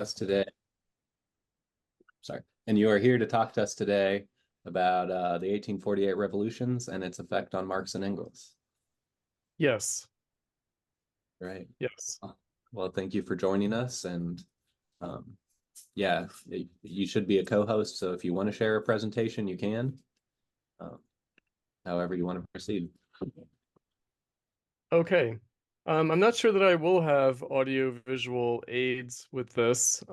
us today. Sorry. And you are here to talk to us today about the 1848 revolutions and its effect on Marx and Engels. Yes. Right. Yes. Well, thank you for joining us. And yeah, you should be a co-host. So if you want to share a presentation, you can. However you want to proceed. Okay. I'm not sure that I will have audio-visual aids with this,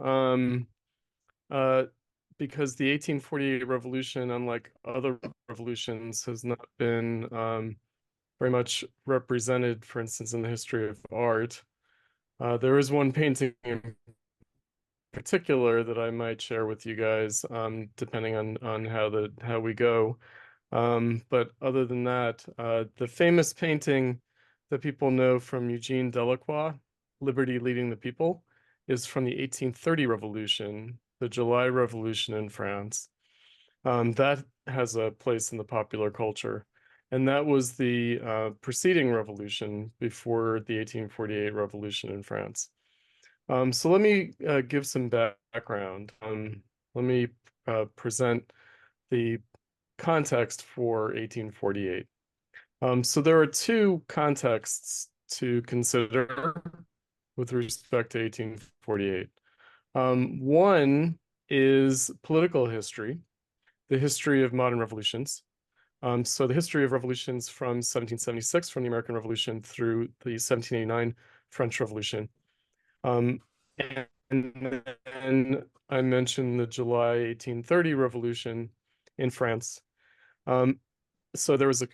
because the 1848 revolution, unlike other revolutions, has not been very much represented, for instance, in the history of art. There is one painting in particular that I might share with you guys, depending on how we go. But other than that, the famous painting that people know from Eugene Delacroix, Liberty Leading the People, is from the 1830 revolution, the July Revolution in France. That has a place in the popular culture. And that was the preceding revolution before the 1848 revolution in France. So let me give some background. Let me present the context for 1848. So there are two contexts to consider with respect to 1848. One is political history, the history of modern revolutions. So the history of revolutions from 1776, from the American Revolution, through the 1789 French Revolution. And then I mentioned the July 1830 revolution in France. So there was a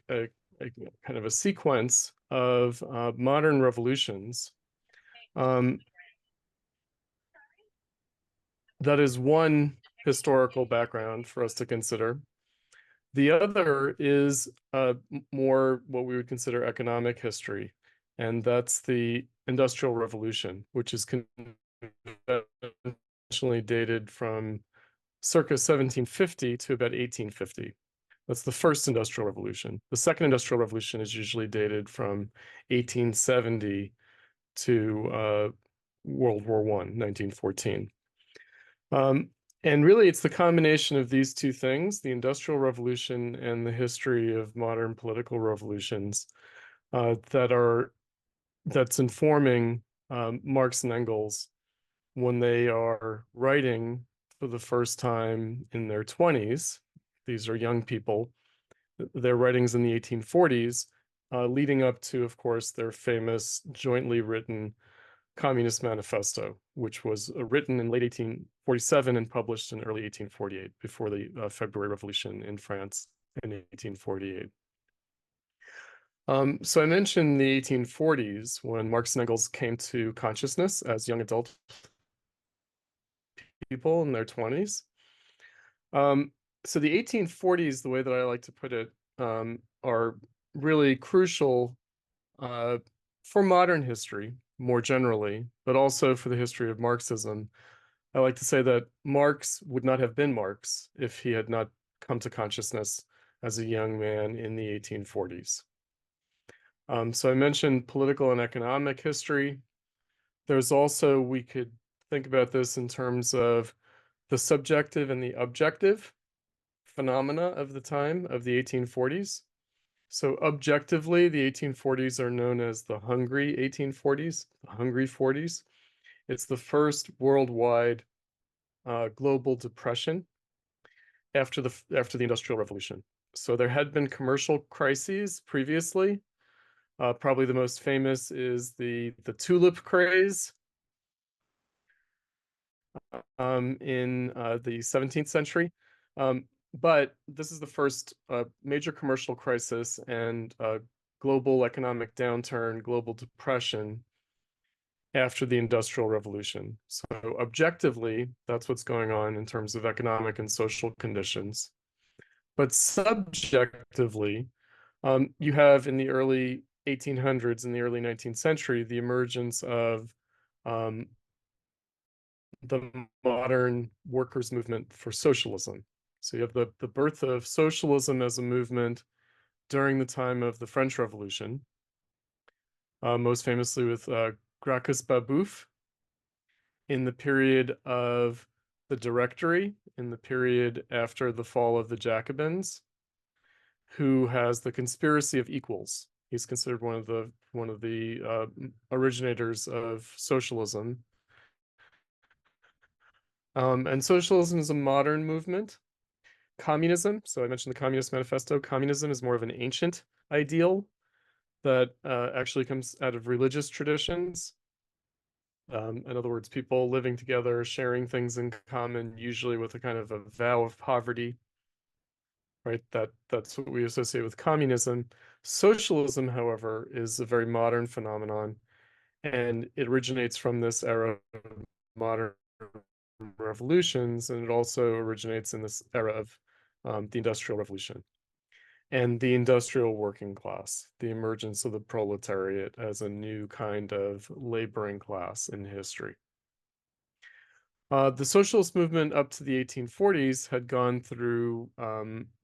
kind of a sequence of modern revolutions. That is one historical background for us to consider. The other is more what we would consider economic history, and that's the Industrial Revolution, which is conventionally dated from circa 1750 to about 1850. That's the first Industrial Revolution. The second Industrial Revolution is usually dated from 1870 to World War I, 1914. And really, it's the combination of these two things, the Industrial Revolution and the history of modern political revolutions, that's informing Marx and Engels when they are writing for the first time in their 20s. These are young people. Their writings in the 1840s, leading up to, of course, their famous jointly written Communist Manifesto, which was written in late 1847 and published in early 1848, before the February Revolution in France in 1848. So I mentioned the 1840s, when Marx and Engels came to consciousness as young adult people in their 20s. So the 1840s, the way that I like to put it, are really crucial for modern history more generally, but also for the history of Marxism. I like to say that Marx would not have been Marx if he had not come to consciousness as a young man in the 1840s. So I mentioned political and economic history. There's also, we could think about this in terms of the subjective and the objective phenomena of the time of the 1840s. So objectively, the 1840s are known as the Hungry 1840s, the Hungry 40s. It's the first worldwide global depression after the Industrial Revolution. So there had been commercial crises previously. Probably the most famous is the tulip craze in the 17th century. But this is the first major commercial crisis and global economic downturn, global depression after the Industrial Revolution. So objectively, that's what's going on in terms of economic and social conditions. But subjectively, you have in the early 1800s and the early 19th century, the emergence of the modern workers' movement for socialism. So you have the birth of socialism as a movement during the time of the French Revolution, most famously with Gracchus Babeuf in the period of the Directory, in the period after the fall of the Jacobins, who has the conspiracy of equals. He's considered one of the originators of socialism. And socialism is a modern movement. Communism, so I mentioned the Communist Manifesto. Communism is more of an ancient ideal that actually comes out of religious traditions. In other words, people living together, sharing things in common, usually with a kind of a vow of poverty, right? That's what we associate with communism. Socialism, however, is a very modern phenomenon, and it originates from this era of modern revolutions, and it also originates in this era of the Industrial Revolution and the industrial working class, the emergence of the proletariat as a new kind of laboring class in history. The socialist movement up to the 1840s had gone through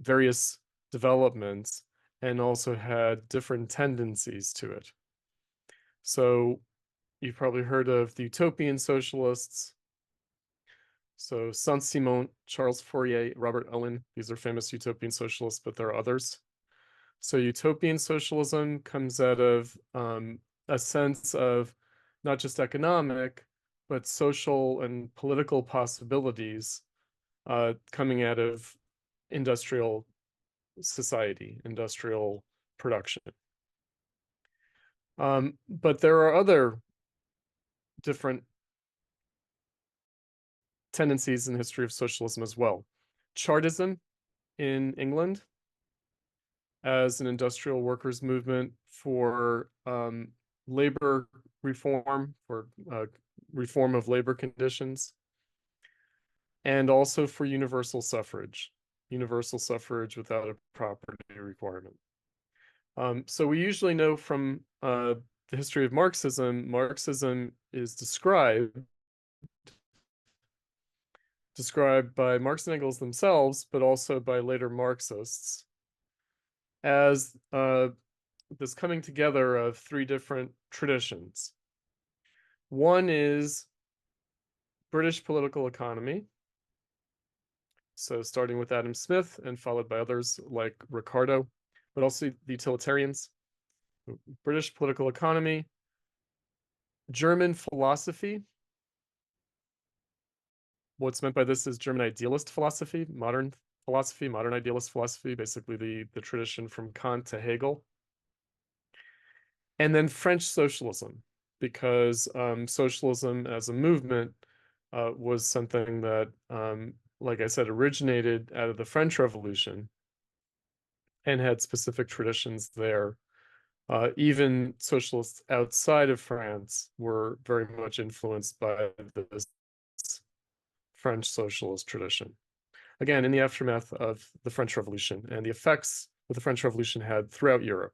various developments and also had different tendencies to it. So you've probably heard of the utopian socialists. So Saint-Simon, Charles Fourier, Robert Owen, these are famous utopian socialists, but there are others. So utopian socialism comes out of a sense of not just economic, but social and political possibilities coming out of industrial society, industrial production. But there are other different tendencies in the history of socialism as well. Chartism in England as an industrial workers movement for labor reform, for reform of labor conditions, and also for universal suffrage without a property requirement. So we usually know from the history of Marxism, Marxism is described by Marx and Engels themselves, but also by later Marxists, as this coming together of three different traditions. One is British political economy. So starting with Adam Smith and followed by others like Ricardo, but also the utilitarians. British political economy, German philosophy. What's meant by this is German idealist philosophy, modern idealist philosophy, basically the tradition from Kant to Hegel. And then French socialism, because socialism as a movement was something that, like I said, originated out of the French Revolution and had specific traditions there. Even socialists outside of France were very much influenced by this French socialist tradition. Again, in the aftermath of the French Revolution and the effects that the French Revolution had throughout Europe.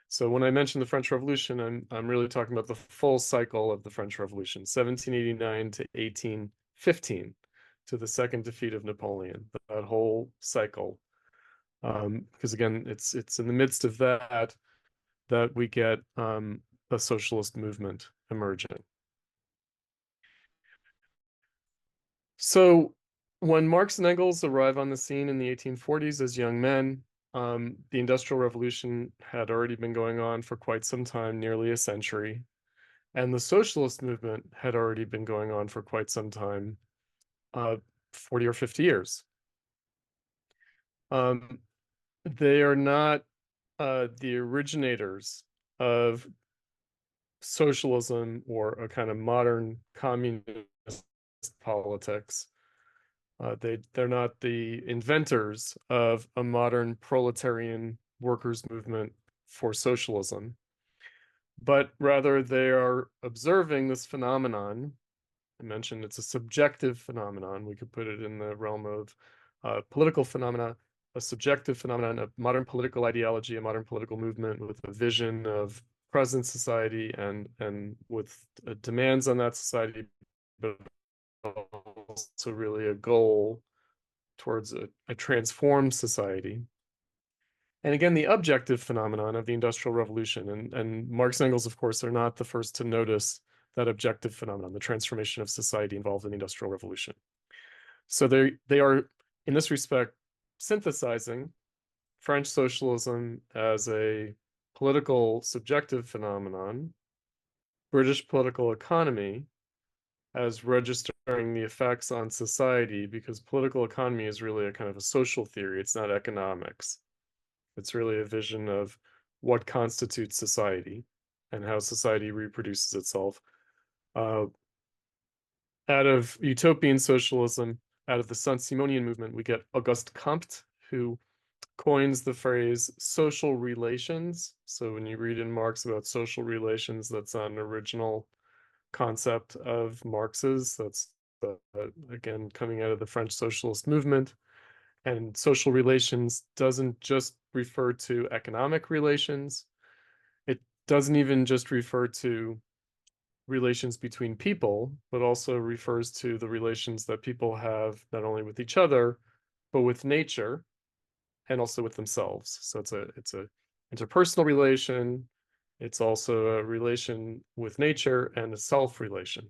So when I mention the French Revolution, I'm really talking about the full cycle of the French Revolution, 1789 to 1815, to the second defeat of Napoleon, that whole cycle. Because again, it's in the midst of that we get a socialist movement emerging. So when Marx and Engels arrive on the scene in the 1840s as young men, the Industrial Revolution had already been going on for quite some time, nearly a century, and the socialist movement had already been going on for quite some time, 40 or 50 years. They are not the originators of socialism or a kind of modern communist politics. They're not the inventors of a modern proletarian workers' movement for socialism, but rather they are observing this phenomenon. I mentioned it's a subjective phenomenon. We could put it in the realm of political phenomena, a subjective phenomenon of modern political ideology, a modern political movement with a vision of present society and with demands on that society, but also really a goal towards a transformed society. And again, the objective phenomenon of the Industrial Revolution, and Marx and Engels, of course, are not the first to notice that objective phenomenon, the transformation of society involved in the Industrial Revolution. So they are, in this respect, synthesizing French socialism as a political subjective phenomenon, British political economy as registering the effects on society, because political economy is really a kind of a social theory. It's not economics. It's really a vision of what constitutes society and how society reproduces itself. Out of utopian socialism, out of the Saint-Simonian movement, we get Auguste Comte, who coins the phrase social relations. So when you read in Marx about social relations, that's not an original concept of Marx's. That's again coming out of the French socialist movement. And social relations doesn't just refer to economic relations. It doesn't even just refer to relations between people, but also refers to the relations that people have not only with each other, but with nature and also with themselves. So it's a interpersonal relation. It's also a relation with nature and a self relation.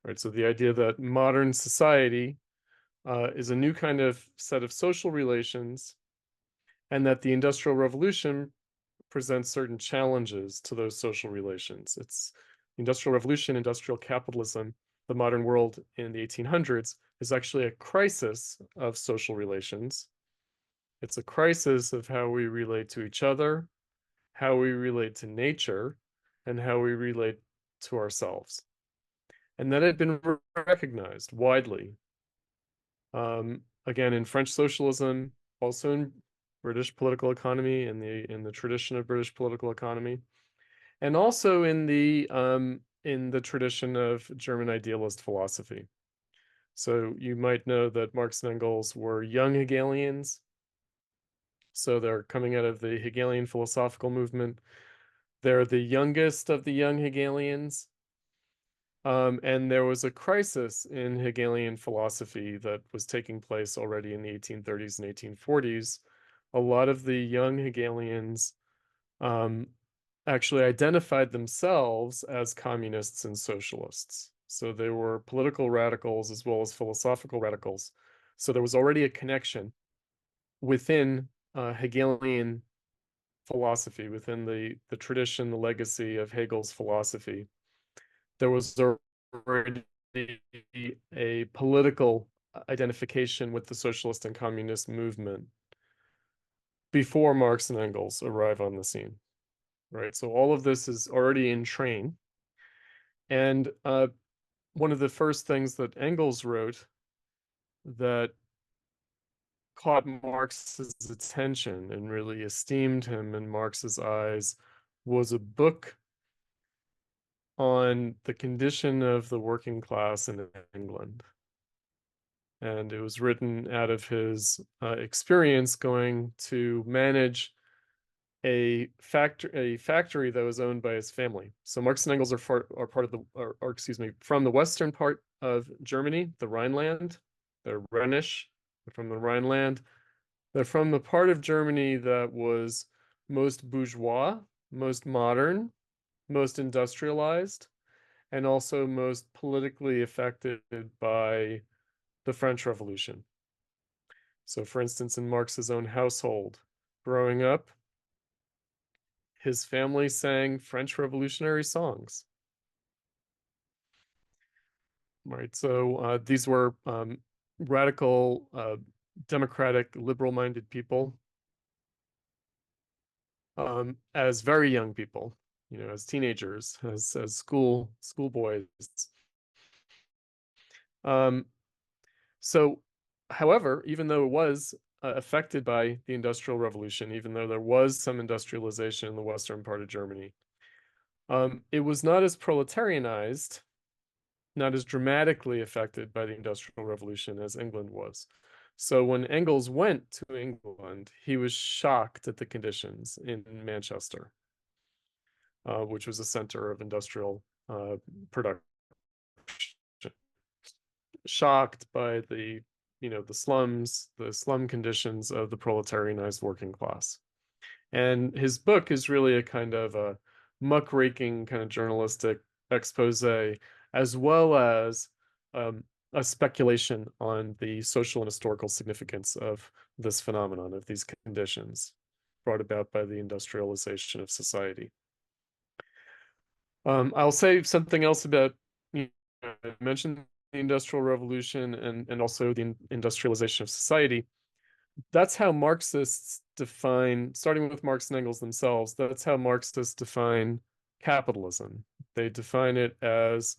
Right. So the idea that modern society is a new kind of set of social relations, and that the Industrial Revolution presents certain challenges to those social relations. It's the Industrial Revolution, industrial capitalism, the modern world in the 1800s is actually a crisis of social relations. It's a crisis of how we relate to each other, how we relate to nature, and how we relate to ourselves. And that had been recognized widely. Again, in French socialism, also in British political economy, in the tradition of British political economy, and also in the tradition of German idealist philosophy. So you might know that Marx and Engels were young Hegelians. So they're coming out of the Hegelian philosophical movement. They're the youngest of the young Hegelians. And there was a crisis in Hegelian philosophy that was taking place already in the 1830s and 1840s. A lot of the young Hegelians actually identified themselves as communists and socialists. So they were political radicals as well as philosophical radicals. So there was already a connection within Hegelian philosophy, within the tradition, the legacy of Hegel's philosophy. There was already a political identification with the socialist and communist movement before Marx and Engels arrive on the scene, right? So all of this is already in train. And one of the first things that Engels wrote that caught Marx's attention and really esteemed him in Marx's eyes was a book on the condition of the working class in England. And it was written out of his experience going to manage a factory that was owned by his family. So Marx and Engels are part of excuse me, from the western part of Germany, the Rhineland. They're Rhenish, they're from the Rhineland. They're from the part of Germany that was most bourgeois, most modern, most industrialized, and also most politically affected by the French Revolution. So, for instance, in Marx's own household, growing up, his family sang French revolutionary songs. Right. So these were radical, democratic, liberal-minded people as very young people, as teenagers, as schoolboys. So, however, even though it was affected by the Industrial Revolution, even though there was some industrialization in the western part of Germany, it was not as proletarianized, not as dramatically affected by the Industrial Revolution as England was. So when Engels went to England, he was shocked at the conditions in Manchester, which was a center of industrial production. Shocked by the slums, the slum conditions of the proletarianized working class. And his book is really a kind of a muckraking kind of journalistic expose, as well as a speculation on the social and historical significance of this phenomenon, of these conditions brought about by the industrialization of society. I'll say something else about, I mentioned the Industrial Revolution and also the industrialization of society. That's how Marxists define, starting with Marx and Engels themselves, that's how Marxists define capitalism. They define it as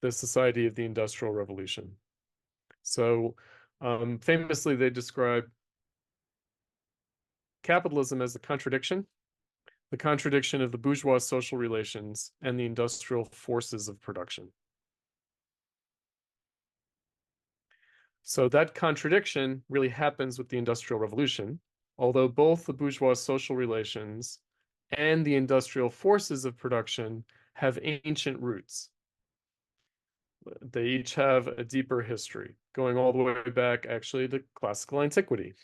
the society of the Industrial Revolution. So famously, they describe capitalism as the contradiction of the bourgeois social relations and the industrial forces of production. So that contradiction really happens with the Industrial Revolution, although both the bourgeois social relations and the industrial forces of production have ancient roots. They each have a deeper history, going all the way back actually to classical antiquity.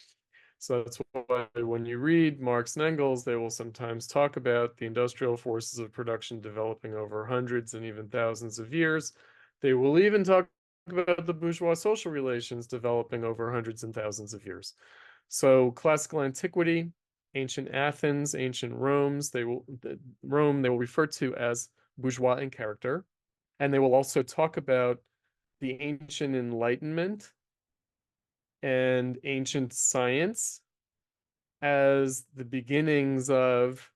So that's why when you read Marx and Engels, they will sometimes talk about the industrial forces of production developing over hundreds and even thousands of years. They will even talk about the bourgeois social relations developing over hundreds and thousands of years. So classical antiquity, ancient Athens, ancient Rome, they will refer to as bourgeois in character. And they will also talk about the ancient Enlightenment and ancient science as the beginnings of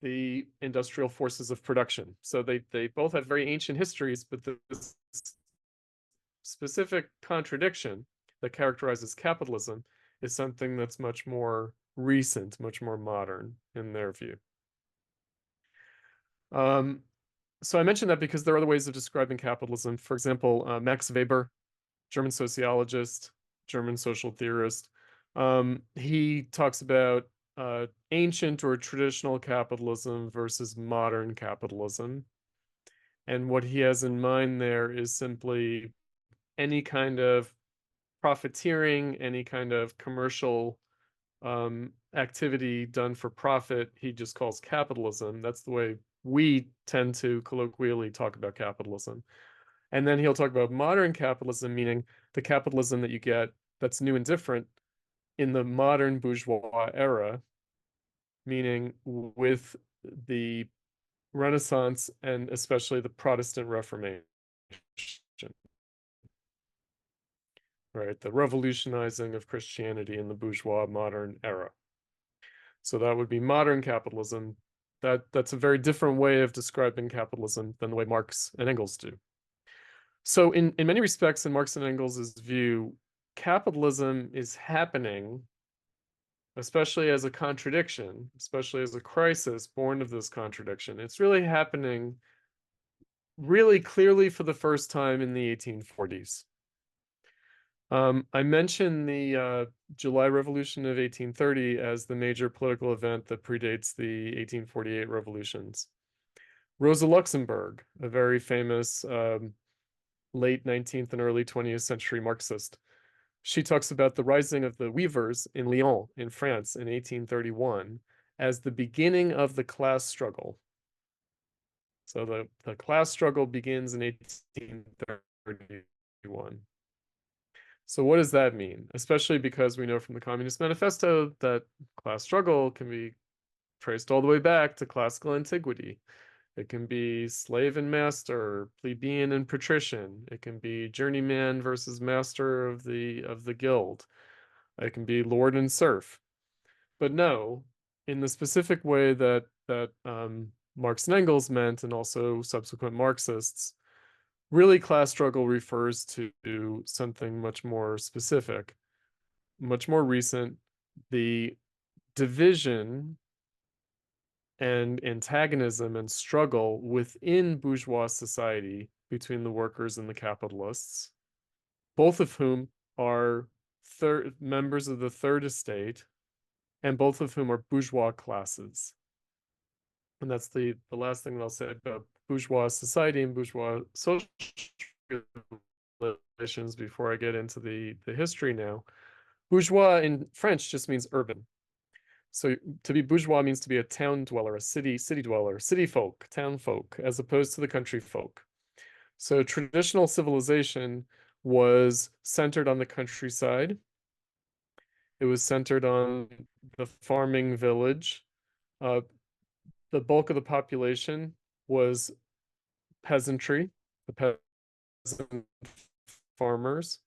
the industrial forces of production. So they both have very ancient histories, but this specific contradiction that characterizes capitalism is something that's much more recent, much more modern in their view. So I mentioned that because there are other ways of describing capitalism. For example, Max Weber, German sociologist, German social theorist, he talks about ancient or traditional capitalism versus modern capitalism. And what he has in mind there is simply any kind of profiteering, any kind of commercial activity done for profit, he just calls capitalism. That's the way we tend to colloquially talk about capitalism. And then he'll talk about modern capitalism, meaning the capitalism that you get that's new and different in the modern bourgeois era, meaning with the Renaissance and especially the Protestant Reformation, right? The revolutionizing of Christianity in the bourgeois modern era. So that would be modern capitalism. That's a very different way of describing capitalism than the way Marx and Engels do. So in many respects, in Marx and Engels' view, capitalism is happening, especially as a contradiction, especially as a crisis born of this contradiction. It's really happening really clearly for the first time in the 1840s. I mentioned the July Revolution of 1830 as the major political event that predates the 1848 revolutions. Rosa Luxemburg, a very famous late 19th and early 20th century Marxist, she talks about the rising of the weavers in Lyon in France in 1831 as the beginning of the class struggle. So the class struggle begins in 1831. So what does that mean? Especially because we know from the Communist Manifesto that class struggle can be traced all the way back to classical antiquity. It can be slave and master, plebeian and patrician. It can be journeyman versus master of the guild. It can be lord and serf. But no, in the specific way that Marx and Engels meant, and also subsequent Marxists, really class struggle refers to something much more specific, much more recent, the division and antagonism and struggle within bourgeois society between the workers and the capitalists, both of whom are members of the third estate, and both of whom are bourgeois classes. And that's the last thing that I'll say about bourgeois society and bourgeois social relations before I get into the history now. Bourgeois in French just means urban. So to be bourgeois means to be a town dweller, a city dweller, city folk, town folk, as opposed to the country folk. So traditional civilization was centered on the countryside. It was centered on the farming village. Uh, the bulk of the population was peasantry, the peasant farmers.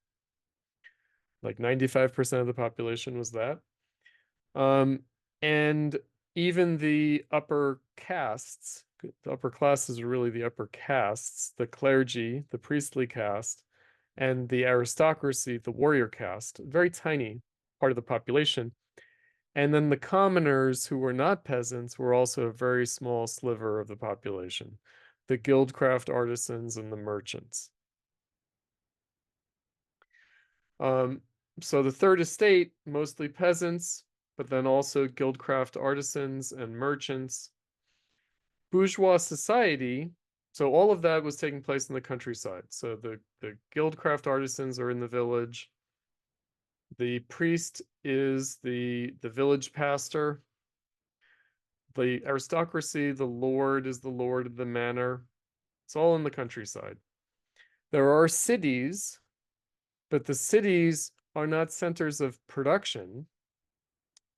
Like 95% of the population was that. And even the upper castes, the upper classes are really the upper castes, the clergy, the priestly caste, and the aristocracy, the warrior caste, very tiny part of the population. And then the commoners who were not peasants were also a very small sliver of the population, the guildcraft artisans and the merchants. So the third estate, mostly peasants, but then also guildcraft artisans and merchants. Bourgeois society, so all of that was taking place in the countryside. So the guildcraft artisans are in the village. The priest is the village pastor. The aristocracy, the lord is the lord of the manor. It's all in the countryside. There are cities, but the cities are not centers of production.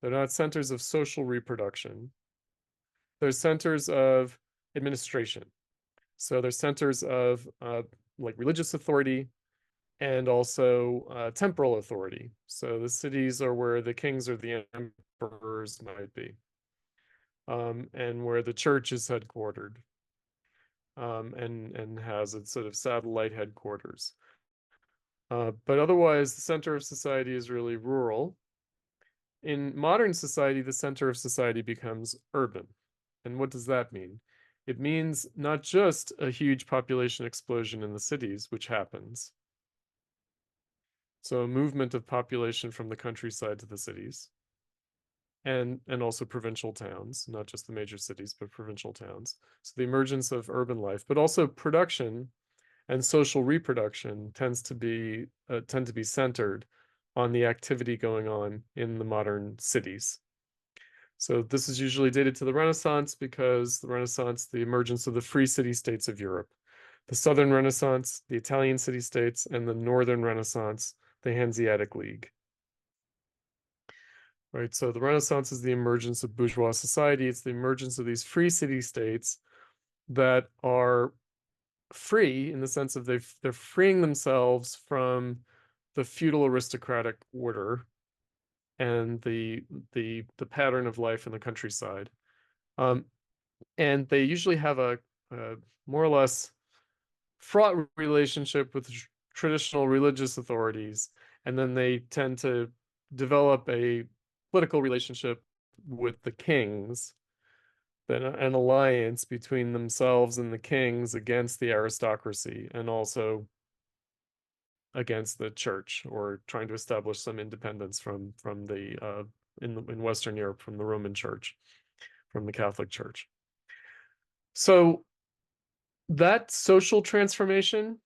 They're not centers of social reproduction. They're centers of administration. So they're centers of like religious authority and also temporal authority. So the cities are where the kings or the emperors might be, and where the church is headquartered, and has its sort of satellite headquarters. But otherwise, the center of society is really rural. In modern society, the center of society becomes urban. And what does that mean? It means not just a huge population explosion in the cities, which happens. So a movement of population from the countryside to the cities, and also provincial towns, not just the major cities, but provincial towns. So the emergence of urban life, but also production and social reproduction tend to be centered on the activity going on in the modern cities. So this is usually dated to the Renaissance because the Renaissance, the emergence of the free city-states of Europe. The Southern Renaissance, the Italian city-states, and the Northern Renaissance, the Hanseatic League. Right, so the Renaissance is the emergence of bourgeois society. It's the emergence of these free city-states that are free in the sense of they're freeing themselves from the feudal aristocratic order and the pattern of life in the countryside. And they usually have a more or less fraught relationship with traditional religious authorities, and then they tend to develop a political relationship with the kings, then an alliance between themselves and the kings against the aristocracy, and also against the church, or trying to establish some independence from the in Western Europe, from the Roman Church, from the Catholic Church. So that social transformation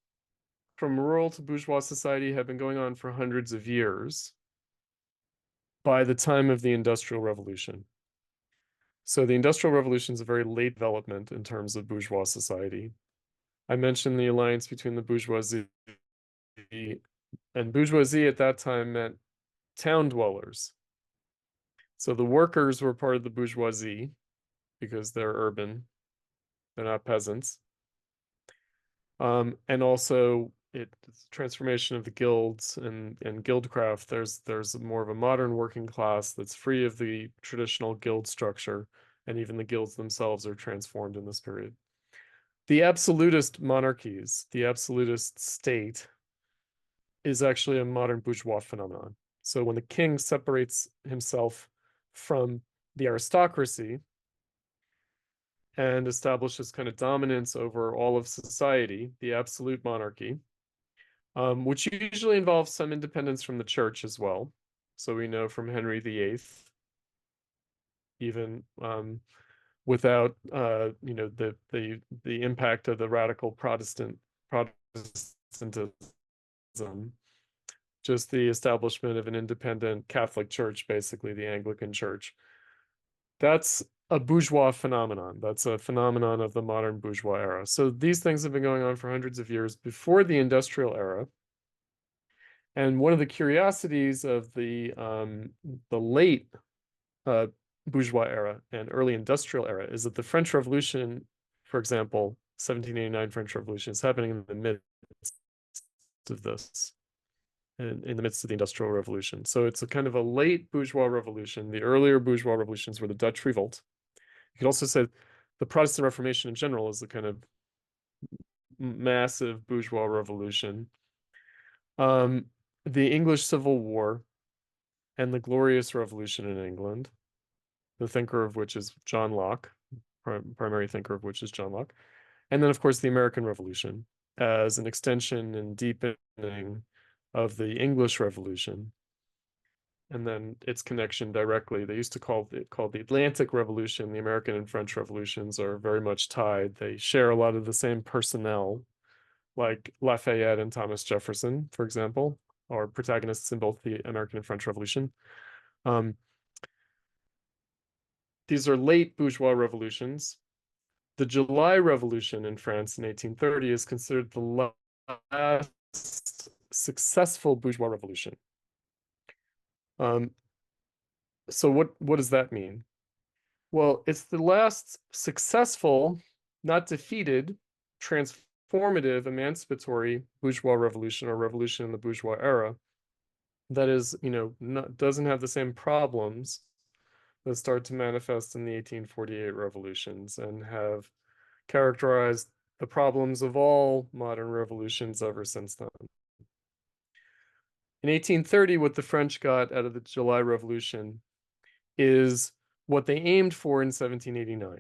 from rural to bourgeois society had been going on for hundreds of years by the time of the Industrial Revolution. So the Industrial Revolution is a very late development in terms of bourgeois society. I mentioned the alliance between the bourgeoisie, and bourgeoisie at that time meant town dwellers. So the workers were part of the bourgeoisie because they're urban, they're not peasants. And also it's transformation of the guilds and guildcraft. There's more of a modern working class that's free of the traditional guild structure, and even the guilds themselves are transformed in this period. The absolutist monarchies, the absolutist state, is actually a modern bourgeois phenomenon. So when the king separates himself from the aristocracy and establishes kind of dominance over all of society, the absolute monarchy, which usually involves some independence from the church as well. So we know from Henry VIII, even without the impact of the radical Protestantism, just the establishment of an independent Catholic Church, basically the Anglican Church, That's a bourgeois phenomenon. That's a phenomenon of the modern bourgeois era. So these things have been going on for hundreds of years before the industrial era. And one of the curiosities of the late uh, bourgeois era and early industrial era is that the French Revolution, for example, 1789 French Revolution, is happening in the midst of this, in the midst of the Industrial Revolution. So it's a kind of a late bourgeois revolution. The earlier bourgeois revolutions were the Dutch Revolt. You could also say the Protestant Reformation in general is a kind of massive bourgeois revolution. The English Civil War and the Glorious Revolution in England, the thinker of which is John Locke, primary thinker of which is John Locke. And then, of course, the American Revolution as an extension and deepening of the English Revolution. And then its connection directly. They used to call it called the Atlantic Revolution. The American and French revolutions are very much tied. They share a lot of the same personnel, like Lafayette and Thomas Jefferson, for example, are protagonists in both the American and French Revolution. These are late bourgeois revolutions. The July Revolution in France in 1830 is considered the last successful bourgeois revolution. So what does that mean? Well, it's the last successful, not defeated, transformative, emancipatory bourgeois revolution or revolution in the bourgeois era that is, doesn't have the same problems that start to manifest in the 1848 revolutions and have characterized the problems of all modern revolutions ever since then. In 1830, what the French got out of the July Revolution is what they aimed for in 1789.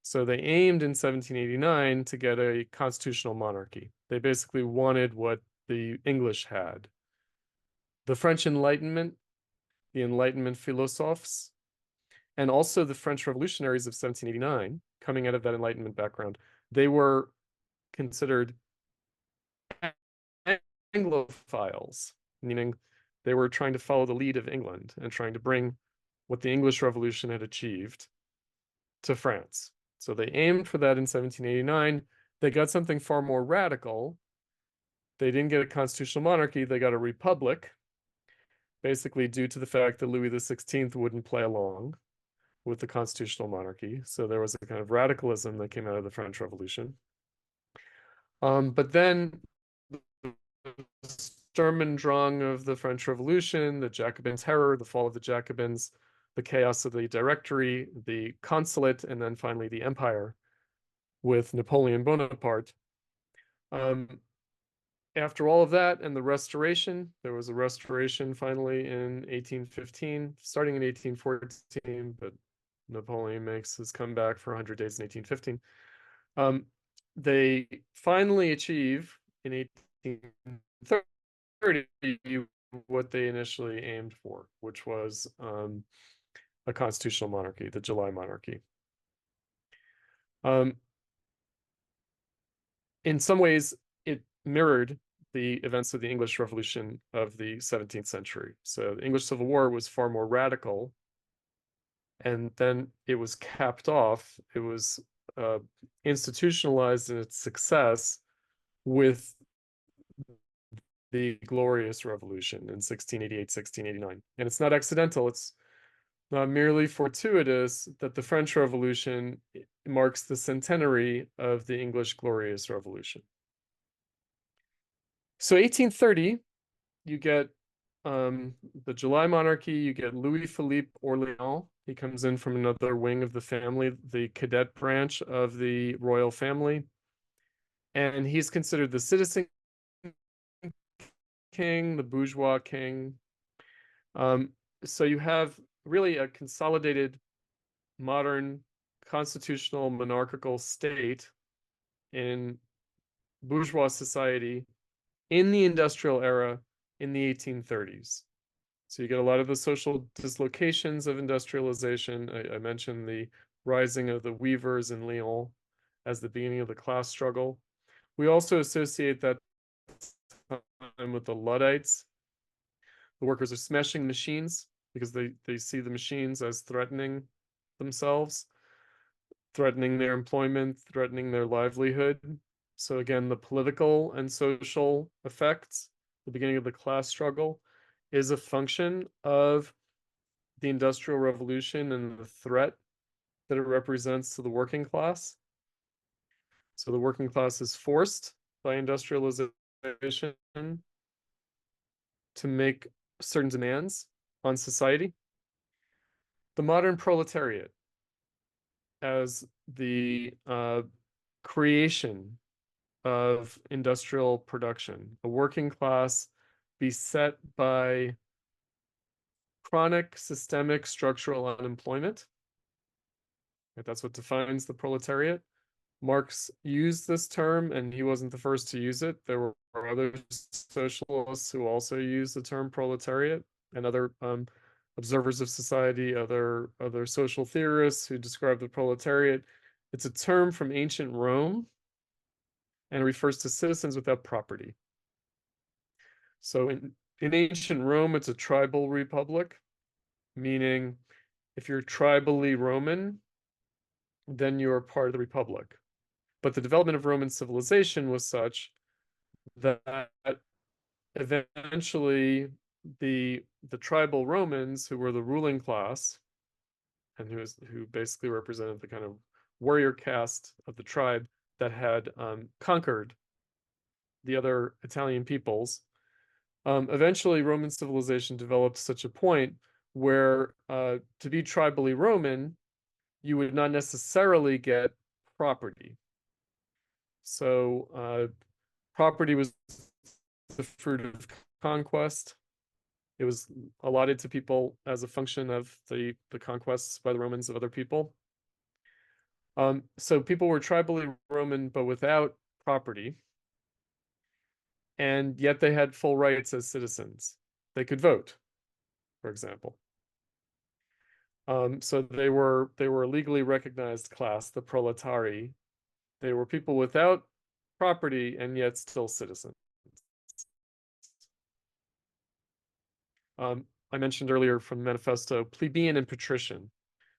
So they aimed in 1789 to get a constitutional monarchy. They basically wanted what the English had. The French Enlightenment, the Enlightenment philosophes, and also the French revolutionaries of 1789, coming out of that Enlightenment background, they were considered Anglophiles, meaning they were trying to follow the lead of England and trying to bring what the English Revolution had achieved to France. So they aimed for that in 1789. They got something far more radical. They didn't get a constitutional monarchy, they got a republic, basically due to the fact that Louis XVI wouldn't play along with the constitutional monarchy. So there was a kind of radicalism that came out of the French Revolution. But then the Sturm und Drang of the French Revolution, the Jacobin terror, the fall of the Jacobins, the chaos of the Directory, the Consulate, and then finally the Empire with Napoleon Bonaparte. After all of that and the Restoration, there was a Restoration finally in 1815, starting in 1814, but Napoleon makes his comeback for 100 days in 1815. They finally achieve in 1830 what they initially aimed for, which was a constitutional monarchy, the July monarchy. In some ways, it mirrored the events of the English Revolution of the 17th century. So the English Civil War was far more radical, and then it was capped off. It was institutionalized in its success with the Glorious Revolution in 1688, 1689. And it's not accidental. It's not merely fortuitous that the French Revolution marks the centenary of the English Glorious Revolution. So 1830, you get the July monarchy, you get Louis-Philippe Orléans. He comes in from another wing of the family, the cadet branch of the royal family. And he's considered the citizen king, the bourgeois king. So you have really a consolidated modern constitutional monarchical state in bourgeois society in the industrial era in the 1830s. So you get a lot of the social dislocations of industrialization. I mentioned the rising of the weavers in Lyon as the beginning of the class struggle. We also associate that time with the Luddites. The workers are smashing machines because they see the machines as threatening themselves, threatening their employment, threatening their livelihood. So again, the political and social effects, the beginning of the class struggle, is a function of the Industrial Revolution and the threat that it represents to the working class. So the working class is forced by industrialization to make certain demands on society. The modern proletariat as the creation of industrial production, a working class beset by chronic systemic structural unemployment. That's what defines the proletariat. Marx used this term, and he wasn't the first to use it. There were other socialists who also used the term proletariat, and other observers of society, other social theorists who describe the proletariat. It's a term from ancient Rome and refers to citizens without property. So in ancient Rome, it's a tribal republic, meaning if you're tribally Roman, then you're part of the republic. But the development of Roman civilization was such that eventually the tribal Romans, who were the ruling class and who basically represented the kind of warrior caste of the tribe that had conquered the other Italian peoples, eventually Roman civilization developed to such a point where to be tribally Roman, you would not necessarily get property. So property was the fruit of conquest. It was allotted to people as a function of the conquests by the Romans of other people. So people were tribally Roman, but without property. And yet they had full rights as citizens. They could vote, for example. So they were a legally recognized class, the proletari. They were people without property and yet still citizens. I mentioned earlier from the manifesto, plebeian and patrician.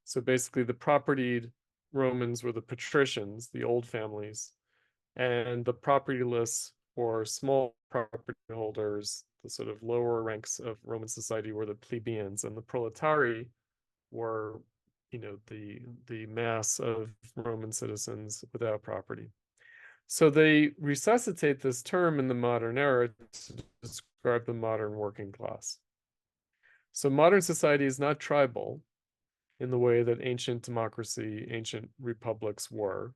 So basically the propertied Romans were the patricians, the old families, and the propertyless or small property holders, the sort of lower ranks of Roman society, were the plebeians, and the proletari were, the mass of Roman citizens without property. So they resuscitate this term in the modern era to describe the modern working class. So modern society is not tribal in the way that ancient democracy, ancient republics were.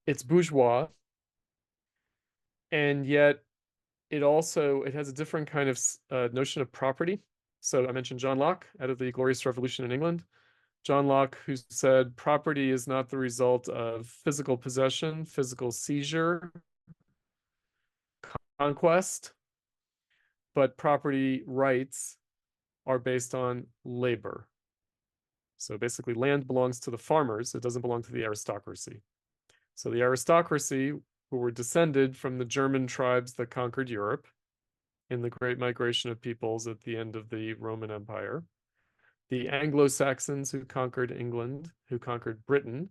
It's bourgeois, and yet it has a different kind of notion of property. So I mentioned John Locke out of the Glorious Revolution in England. John Locke, who said property is not the result of physical possession, physical seizure, conquest, but property rights are based on labor. So basically, land belongs to the farmers. It doesn't belong to the aristocracy. So the aristocracy, who were descended from the German tribes that conquered Europe in the Great Migration of Peoples at the end of the Roman Empire, the Anglo-Saxons who conquered England, who conquered Britain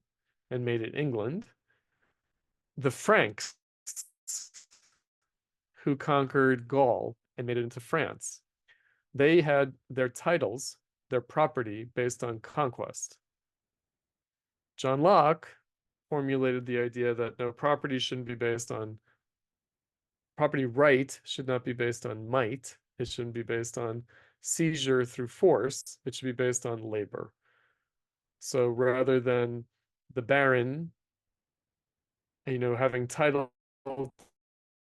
and made it England, the Franks who conquered Gaul and made it into France. They had their titles, their property, based on conquest. John Locke formulated the idea that no, property shouldn't be based on property right should not be based on might. It shouldn't be based on seizure through force. It should be based on labor. So rather than the baron, having title to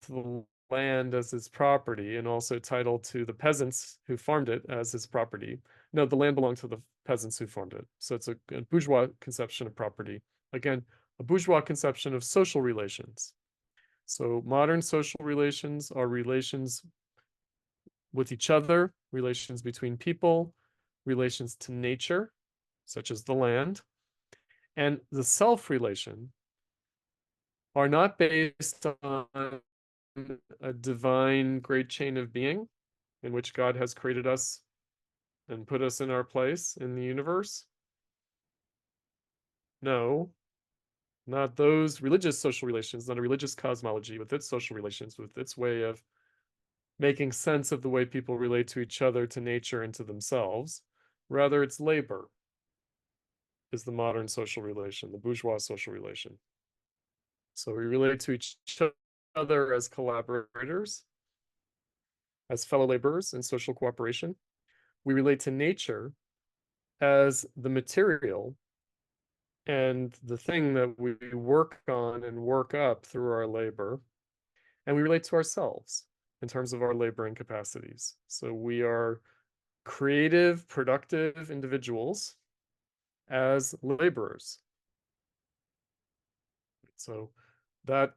the land as his property and also title to the peasants who farmed it as his property. No, the land belonged to the peasants who farmed it. So it's a bourgeois conception of property. Again, a bourgeois conception of social relations. So modern social relations are relations with each other, relations between people, relations to nature, such as the land, and the self-relation are not based on a divine great chain of being in which God has created us and put us in our place in the universe? No, not those religious social relations, not a religious cosmology with its social relations, with its way of making sense of the way people relate to each other, to nature, and to themselves. Rather, it's labor is the modern social relation, the bourgeois social relation. So we relate to each other as collaborators, as fellow laborers in social cooperation. We relate to nature as the material and the thing that we work on and work up through our labor. And we relate to ourselves in terms of our laboring capacities. So we are creative, productive individuals as laborers. So that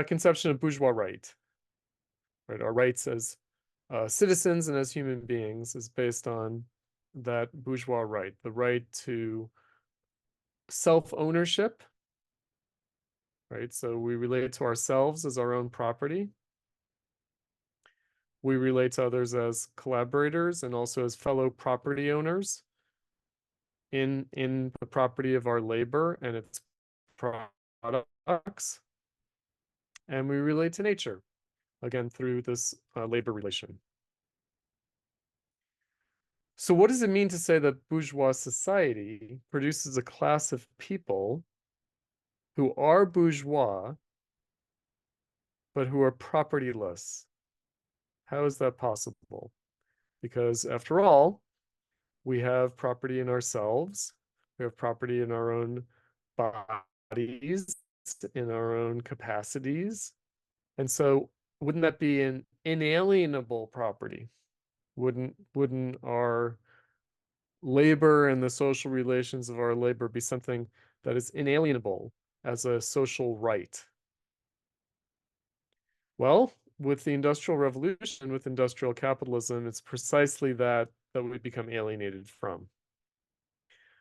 conception of bourgeois right, our rights as citizens and as human beings is based on that bourgeois right, the right to self-ownership, right? So we relate to ourselves as our own property. We relate to others as collaborators and also as fellow property owners in the property of our labor and its products. And we relate to nature, again, through this labor relation. So what does it mean to say that bourgeois society produces a class of people who are bourgeois, but who are propertyless? How is that possible? Because after all, we have property in ourselves, we have property in our own bodies, in our own capacities. And so wouldn't that be an inalienable property? Wouldn't our labor and the social relations of our labor be something that is inalienable as a social right? Well, with the Industrial Revolution, with industrial capitalism, it's precisely that we become alienated from.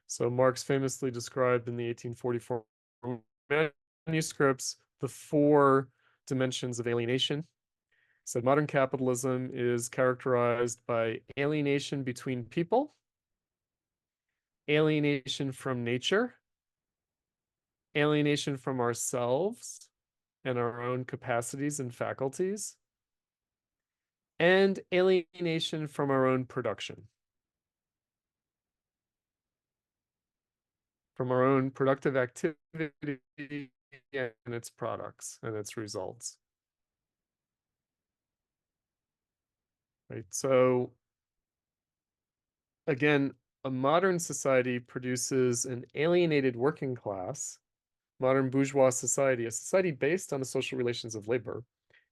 So Marx famously described in the 1844 manuscripts the four dimensions of alienation. Said modern capitalism is characterized by alienation between people, alienation from nature, alienation from ourselves and our own capacities and faculties, and alienation from our own production, from our own productive activity and its products and its results. Right. So again, a modern society produces an alienated working class, modern bourgeois society, a society based on the social relations of labor.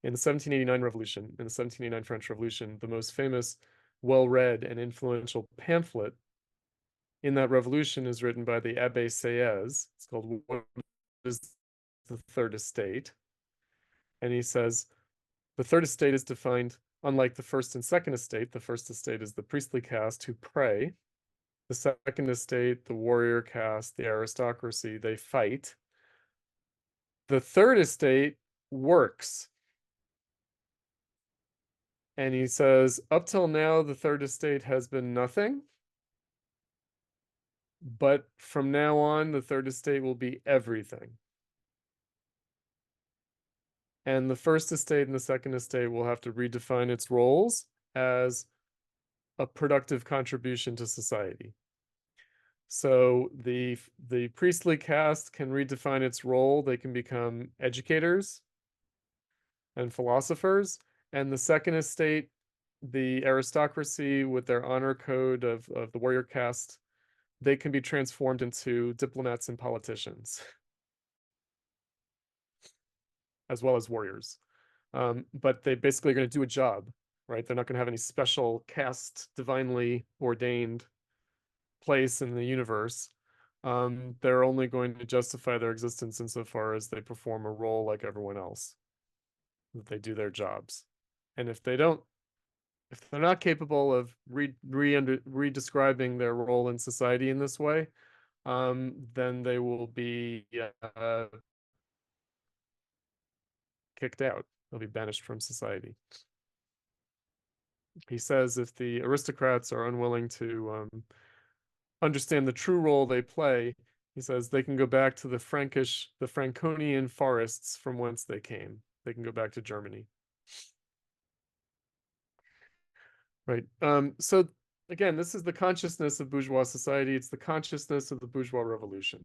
In the 1789 revolution, in the 1789 French Revolution, the most famous, well-read and influential pamphlet in that revolution is written by the Abbé Sieyès. It's called What is the Third Estate? And he says, the third estate is defined unlike the first and second estate. The first estate is the priestly caste who pray. The second estate, the warrior caste, the aristocracy, they fight. The third estate works. And he says, up till now, the third estate has been nothing. But from now on, the third estate will be everything. And the first estate and the second estate will have to redefine its roles as a productive contribution to society. So the priestly caste can redefine its role. They can become educators and philosophers. And the second estate, the aristocracy with their honor code of the warrior caste, they can be transformed into diplomats and politicians, as well as warriors. But they basically are going to do a job, right? They're not going to have any special caste, divinely ordained place in the universe. They're only going to justify their existence insofar as they perform a role like everyone else, that they do their jobs. And if they don't, if they're not capable of redescribing their role in society in this way, then they will be kicked out. They'll be banished from society. He says if the aristocrats are unwilling to understand the true role they play, he says they can go back to the Franconian forests from whence they came. They can go back to Germany. Right. So again, this is the consciousness of bourgeois society. It's the consciousness of the bourgeois revolution.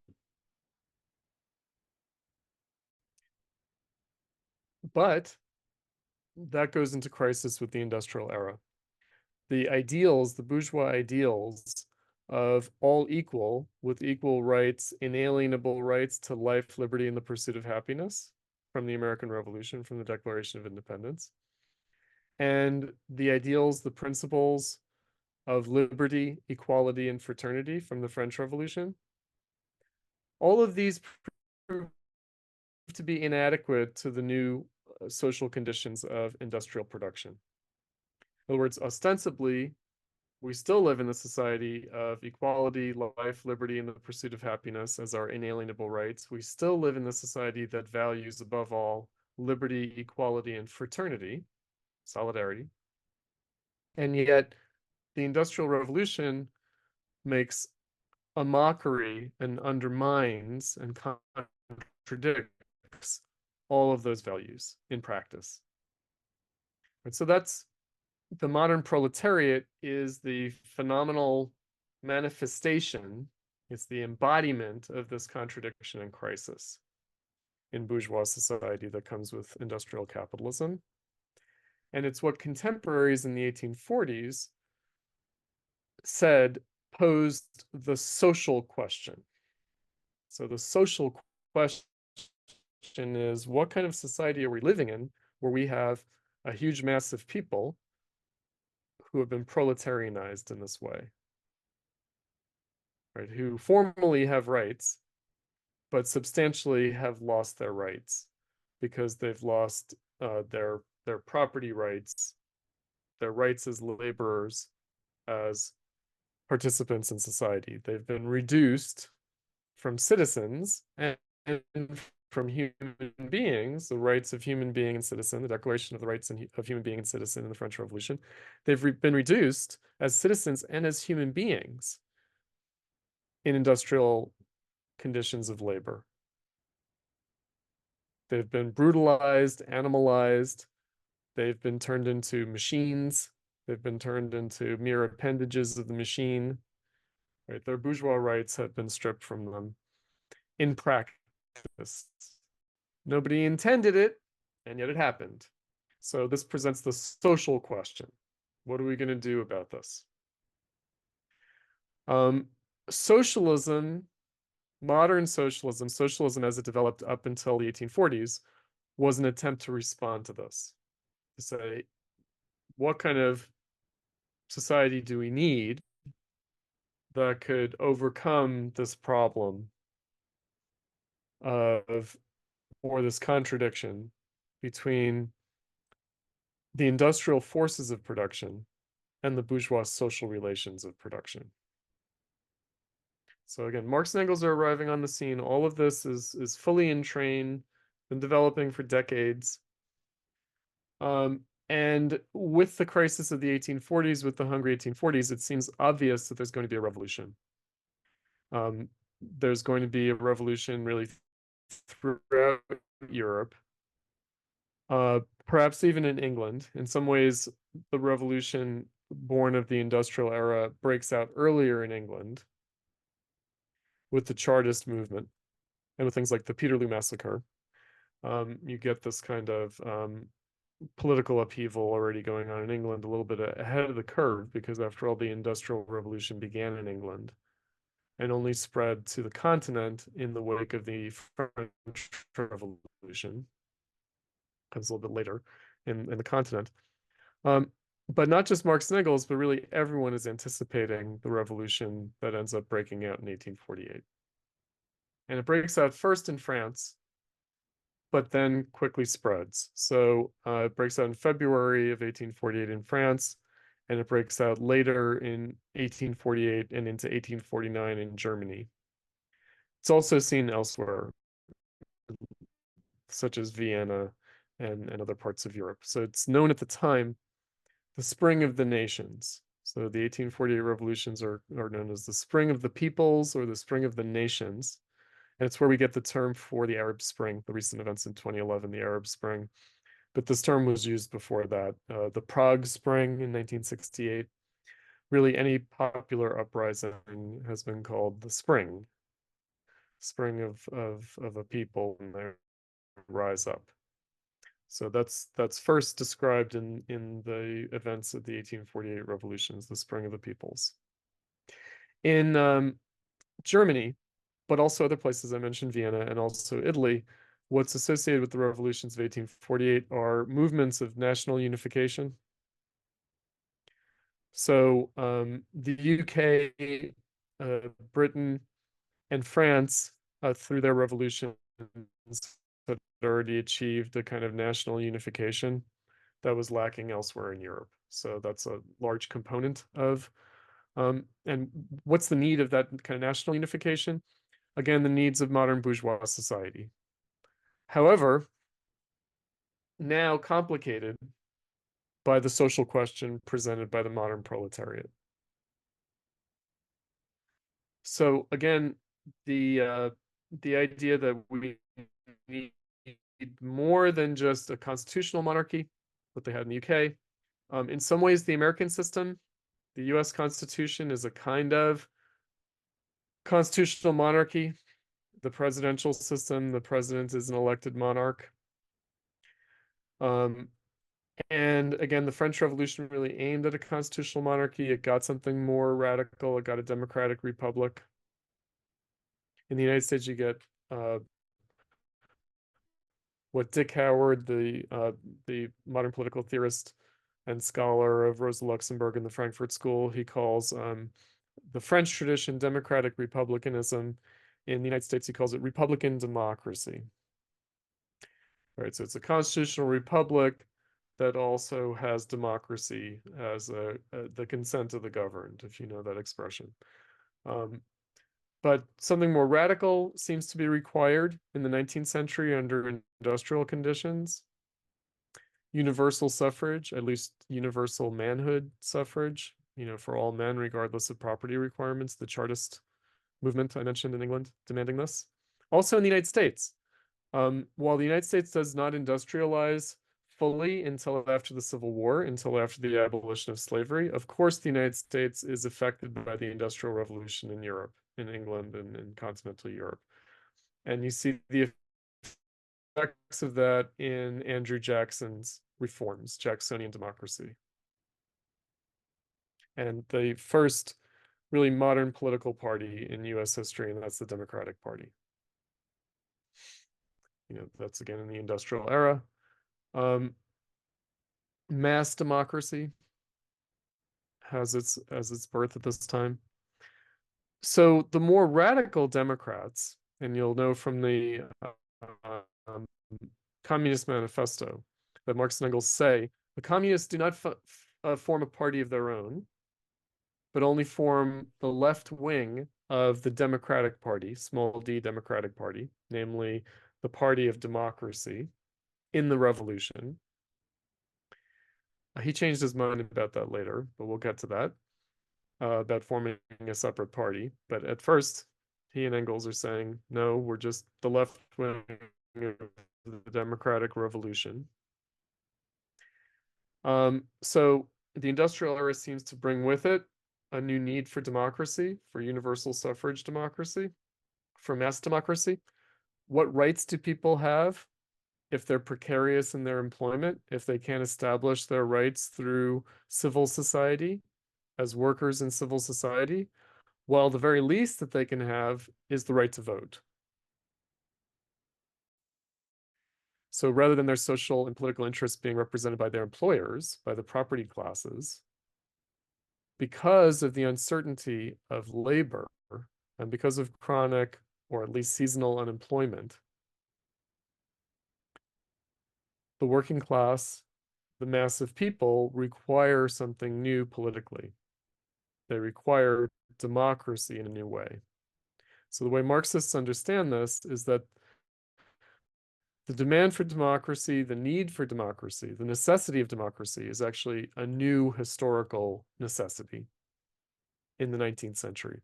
But that goes into crisis with the industrial era. The ideals, the bourgeois ideals of all equal with equal rights, inalienable rights to life, liberty, and the pursuit of happiness from the American Revolution, from the Declaration of Independence, and the ideals, the principles of liberty, equality, and fraternity from the French Revolution. All of these prove to be inadequate to the new social conditions of industrial production. In other words, ostensibly, we still live in the society of equality, life, liberty, and the pursuit of happiness as our inalienable rights. We still live in the society that values, above all, liberty, equality, and fraternity, solidarity. And yet, the Industrial Revolution makes a mockery and undermines and contradicts all of those values in practice. And so that's the modern proletariat is the phenomenal manifestation, it's the embodiment of this contradiction and crisis in bourgeois society that comes with industrial capitalism. And it's what contemporaries in the 1840s said posed the social question. So the social question is, what kind of society are we living in where we have a huge mass of people who have been proletarianized in this way, right? Who formally have rights, but substantially have lost their rights because they've lost their property rights, their rights as laborers, as participants in society. They've been reduced from citizens and from human beings, the rights of human being and citizen, the Declaration of the Rights of Human Being and Citizen in the French Revolution. They've been reduced as citizens and as human beings in industrial conditions of labor. They've been brutalized, animalized. They've been turned into machines. They've been turned into mere appendages of the machine. Right? Their bourgeois rights have been stripped from them in practice. Nobody intended it, and yet it happened. So this presents the social question. What are we going to do about this? Socialism, modern socialism, socialism as it developed up until the 1840s, was an attempt to respond to this. To say, what kind of society do we need that could overcome this problem of, or this contradiction between the industrial forces of production and the bourgeois social relations of production. So again, Marx and Engels are arriving on the scene. All of this is fully in train, been developing for decades. And with the crisis of the 1840s, with the hungry 1840s, it seems obvious that there's going to be a revolution. There's going to be a revolution really throughout Europe, perhaps even in England. In some ways, the revolution born of the industrial era breaks out earlier in England with the Chartist movement and with things like the Peterloo Massacre. You get this kind of political upheaval already going on in England a little bit ahead of the curve, because after all, the Industrial Revolution began in England and only spread to the continent in the wake of the French Revolution. Comes a little bit later in the continent. But not just Marx and Engels, but really everyone is anticipating the revolution that ends up breaking out in 1848. And it breaks out first in France, but then quickly spreads. So it breaks out in February of 1848 in France, and it breaks out later in 1848 and into 1849 in Germany. It's also seen elsewhere, such as Vienna and other parts of Europe. So it's known at the time the spring of the nations. So the 1848 revolutions are known as the spring of the peoples or the spring of the nations. And it's where we get the term for the Arab Spring, the recent events in 2011, the Arab Spring. But this term was used before that. The Prague Spring in 1968. Really, any popular uprising has been called the spring of a people when they rise up. So that's first described in the events of the 1848 revolutions, the spring of the peoples. In Germany, but also other places, I mentioned Vienna and also Italy, what's associated with the revolutions of 1848 are movements of national unification. So the UK, Britain, and France, through their revolutions, had already achieved a kind of national unification that was lacking elsewhere in Europe. So that's a large component of, and what's the need of that kind of national unification? Again, the needs of modern bourgeois society. However, now complicated by the social question presented by the modern proletariat. So again, the idea that we need more than just a constitutional monarchy, what they had in the UK. In some ways, the American system, the US Constitution, is a kind of constitutional monarchy. The presidential system, the president is an elected monarch. And again, the French Revolution really aimed at a constitutional monarchy. It got something more radical. It got a democratic republic. In the United States, you get what Dick Howard, the modern political theorist and scholar of Rosa Luxemburg in the Frankfurt School, he calls the French tradition democratic republicanism. In the United States, he calls it republican democracy. Right, so it's a constitutional republic that also has democracy as the consent of the governed, if you know that expression. But something more radical seems to be required in the 19th century under industrial conditions. Universal suffrage, at least universal manhood suffrage, for all men, regardless of property requirements, the Chartist movement I mentioned in England demanding this. Also in the United States. While the United States does not industrialize fully until after the Civil War, until after the abolition of slavery, of course, the United States is affected by the Industrial Revolution in Europe, in England, and in continental Europe. And you see the effects of that in Andrew Jackson's reforms, Jacksonian democracy. And the first really modern political party in US history, and that's the Democratic Party. That's again in the industrial era. Mass democracy has its birth at this time. So the more radical Democrats, and you'll know from the Communist Manifesto that Marx and Engels say, the communists do not form a party of their own, but only form the left wing of the Democratic Party, small d Democratic Party, namely the party of democracy in the revolution. He changed his mind about that later, but we'll get to that, about forming a separate party. But at first, he and Engels are saying, no, we're just the left wing of the democratic revolution. So the industrial era seems to bring with it a new need for democracy, for universal suffrage democracy, for mass democracy. What rights do people have if they're precarious in their employment, if they can't establish their rights through civil society, as workers in civil society? Well, the very least that they can have is the right to vote. So rather than their social and political interests being represented by their employers, by the property classes, because of the uncertainty of labor and because of chronic or at least seasonal unemployment, the working class, the mass of people, require something new politically. They require democracy in a new way. So the way Marxists understand this is that The demand for democracy, the need for democracy, the necessity of democracy is actually a new historical necessity in the 19th century.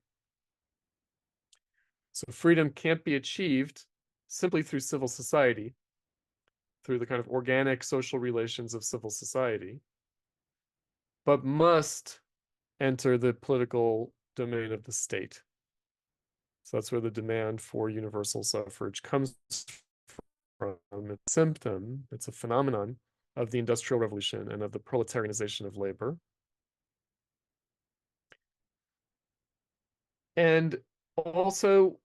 So freedom can't be achieved simply through civil society, through the kind of organic social relations of civil society, but must enter the political domain of the state. So that's where the demand for universal suffrage comes from. It's a symptom, it's a phenomenon of the Industrial Revolution and of the proletarianization of labor. And also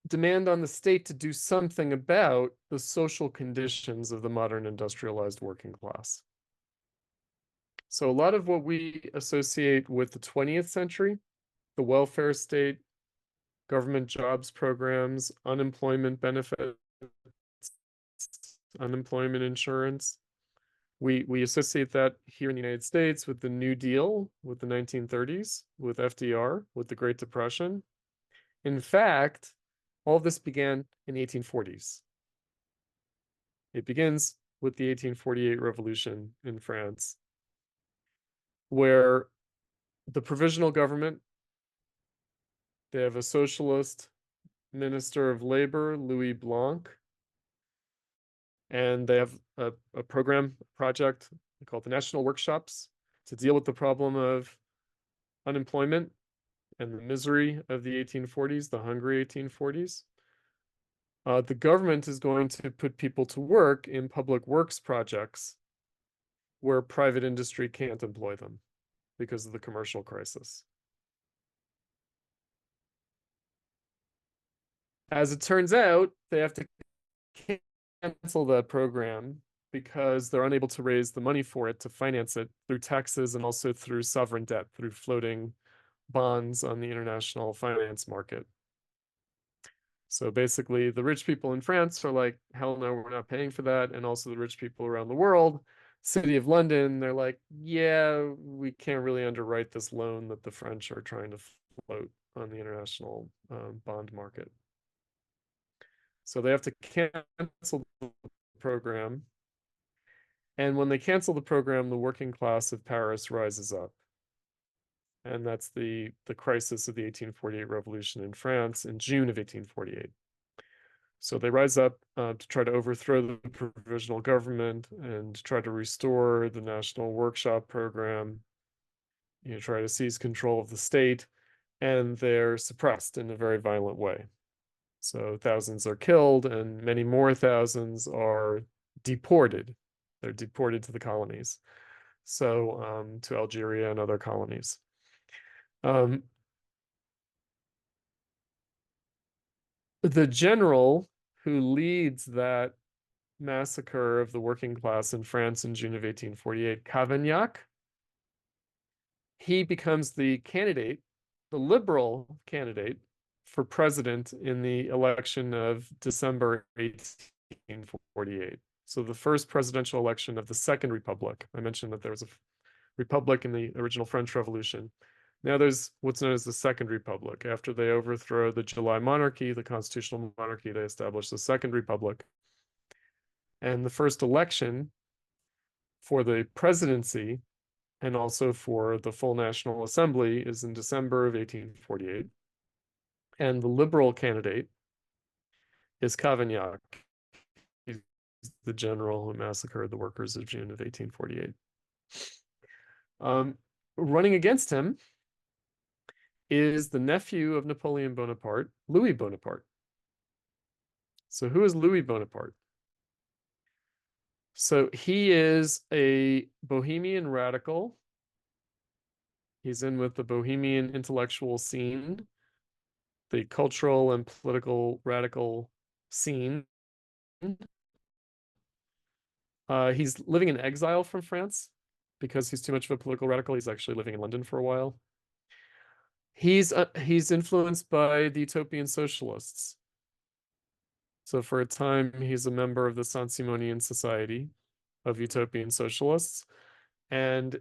demand on the state to do something about the social conditions of the modern industrialized working class. So a lot of what we associate with the 20th century, the welfare state, government jobs programs, unemployment benefits, unemployment insurance, we associate that here in the United States with the New Deal, with the 1930s, with FDR, with the Great Depression. In fact, all of this began in the 1840s. It begins with the 1848 revolution in France, where the provisional government, they have a socialist minister of labor, Louis Blanc, and they have a program project called the National Workshops to deal with the problem of unemployment and the misery of the 1840s, the hungry 1840s. The government is going to put people to work in public works projects where private industry can't employ them because of the commercial crisis. As it turns out, they have to cancel that program because they're unable to raise the money for it to finance it through taxes and also through sovereign debt, through floating bonds on the international finance market. So basically, the rich people in France are like, hell no, we're not paying for that. And also the rich people around the world, City of London, they're like, yeah, we can't really underwrite this loan that the French are trying to float on the international bond market. So they have to cancel the program. And when they cancel the program, the working class of Paris rises up. And that's the crisis of the 1848 revolution in France in June of 1848. So they rise up to try to overthrow the provisional government and try to restore the national workshop program, try to seize control of the state, and they're suppressed in a very violent way. So thousands are killed and many more thousands are deported. They're deported to the colonies. So to Algeria and other colonies. The general who leads that massacre of the working class in France in June of 1848, Cavaignac, he becomes the candidate, the liberal candidate for president in the election of December 1848. So the first presidential election of the Second Republic. I mentioned that there was a republic in the original French Revolution. Now there's what's known as the Second Republic. After they overthrow the July monarchy, the constitutional monarchy, they establish the Second Republic. And the first election for the presidency and also for the full National Assembly is in December of 1848. And the liberal candidate is Cavaignac. He's the general who massacred the workers of June of 1848. Running against him is the nephew of Napoleon Bonaparte, Louis Bonaparte. So who is Louis Bonaparte? So he is a Bohemian radical. He's in with the Bohemian intellectual scene, the cultural and political radical scene. He's living in exile from France because he's too much of a political radical. He's actually living in London for a while. He's influenced by the utopian socialists. So for a time, he's a member of the Saint-Simonian Society of Utopian Socialists. And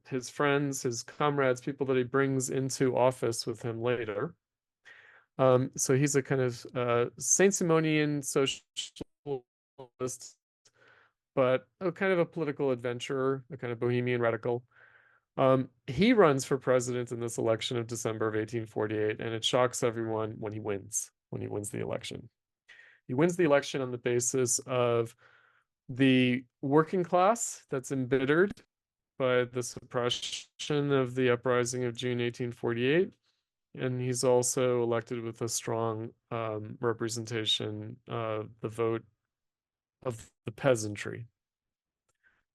his friends, his comrades, people that he brings into office with him later. So he's a kind of Saint-Simonian socialist but kind of a political adventurer, a kind of bohemian radical. He runs for president in this election of December of 1848, and it shocks everyone when he wins the election. He wins the election on the basis of the working class that's embittered by the suppression of the uprising of June 1848. And he's also elected with a strong representation of the vote of the peasantry.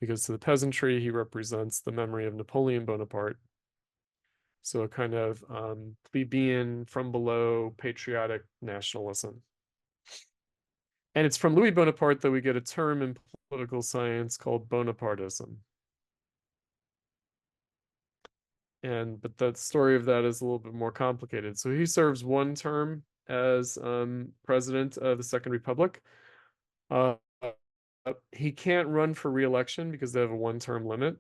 Because to the peasantry, he represents the memory of Napoleon Bonaparte. So a kind of plebeian, from below, patriotic nationalism. And it's from Louis Bonaparte that we get a term in political science called Bonapartism. But the story of that is a little bit more complicated. So he serves one term as president of the Second Republic. He can't run for re-election because they have a one-term limit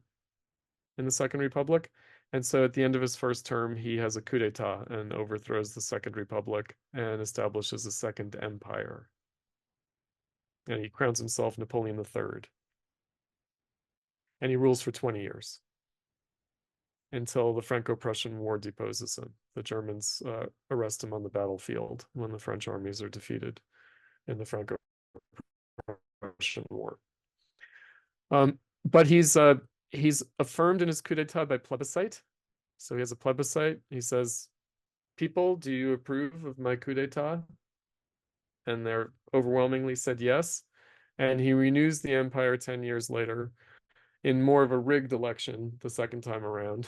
in the Second Republic. And so at the end of his first term, he has a coup d'etat and overthrows the Second Republic and establishes a second empire. And he crowns himself Napoleon III. And he rules for 20 years until the Franco-Prussian War deposes him. The Germans arrest him on the battlefield when the French armies are defeated in the Franco-Prussian War. But he's affirmed in his coup d'etat by plebiscite. So he has a plebiscite. He says, people, do you approve of my coup d'etat? And they're overwhelmingly said yes. And he renews the empire 10 years later in more of a rigged election the second time around.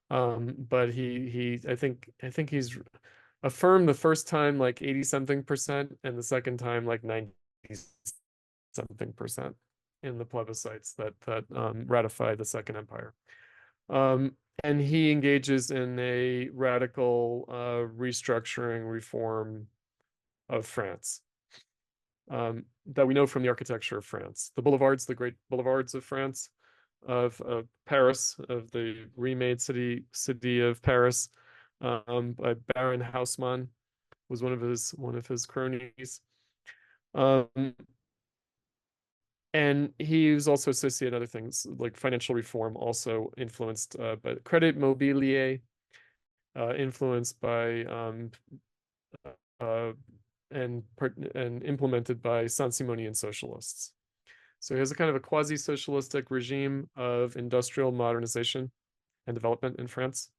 But I think he's affirmed the first time like 80 something percent and the second time like 90 something percent in the plebiscites that ratify the Second Empire. And he engages in a radical restructuring reform of France that we know from the architecture of France. The boulevards, the great boulevards of France, of Paris, of the remade city of Paris, by Baron Haussmann, was one of his cronies. And he was also associated with other things like financial reform, also influenced by credit mobilier, influenced by and implemented by Saint-Simonian socialists. So he has a kind of a quasi-socialistic regime of industrial modernization and development in France.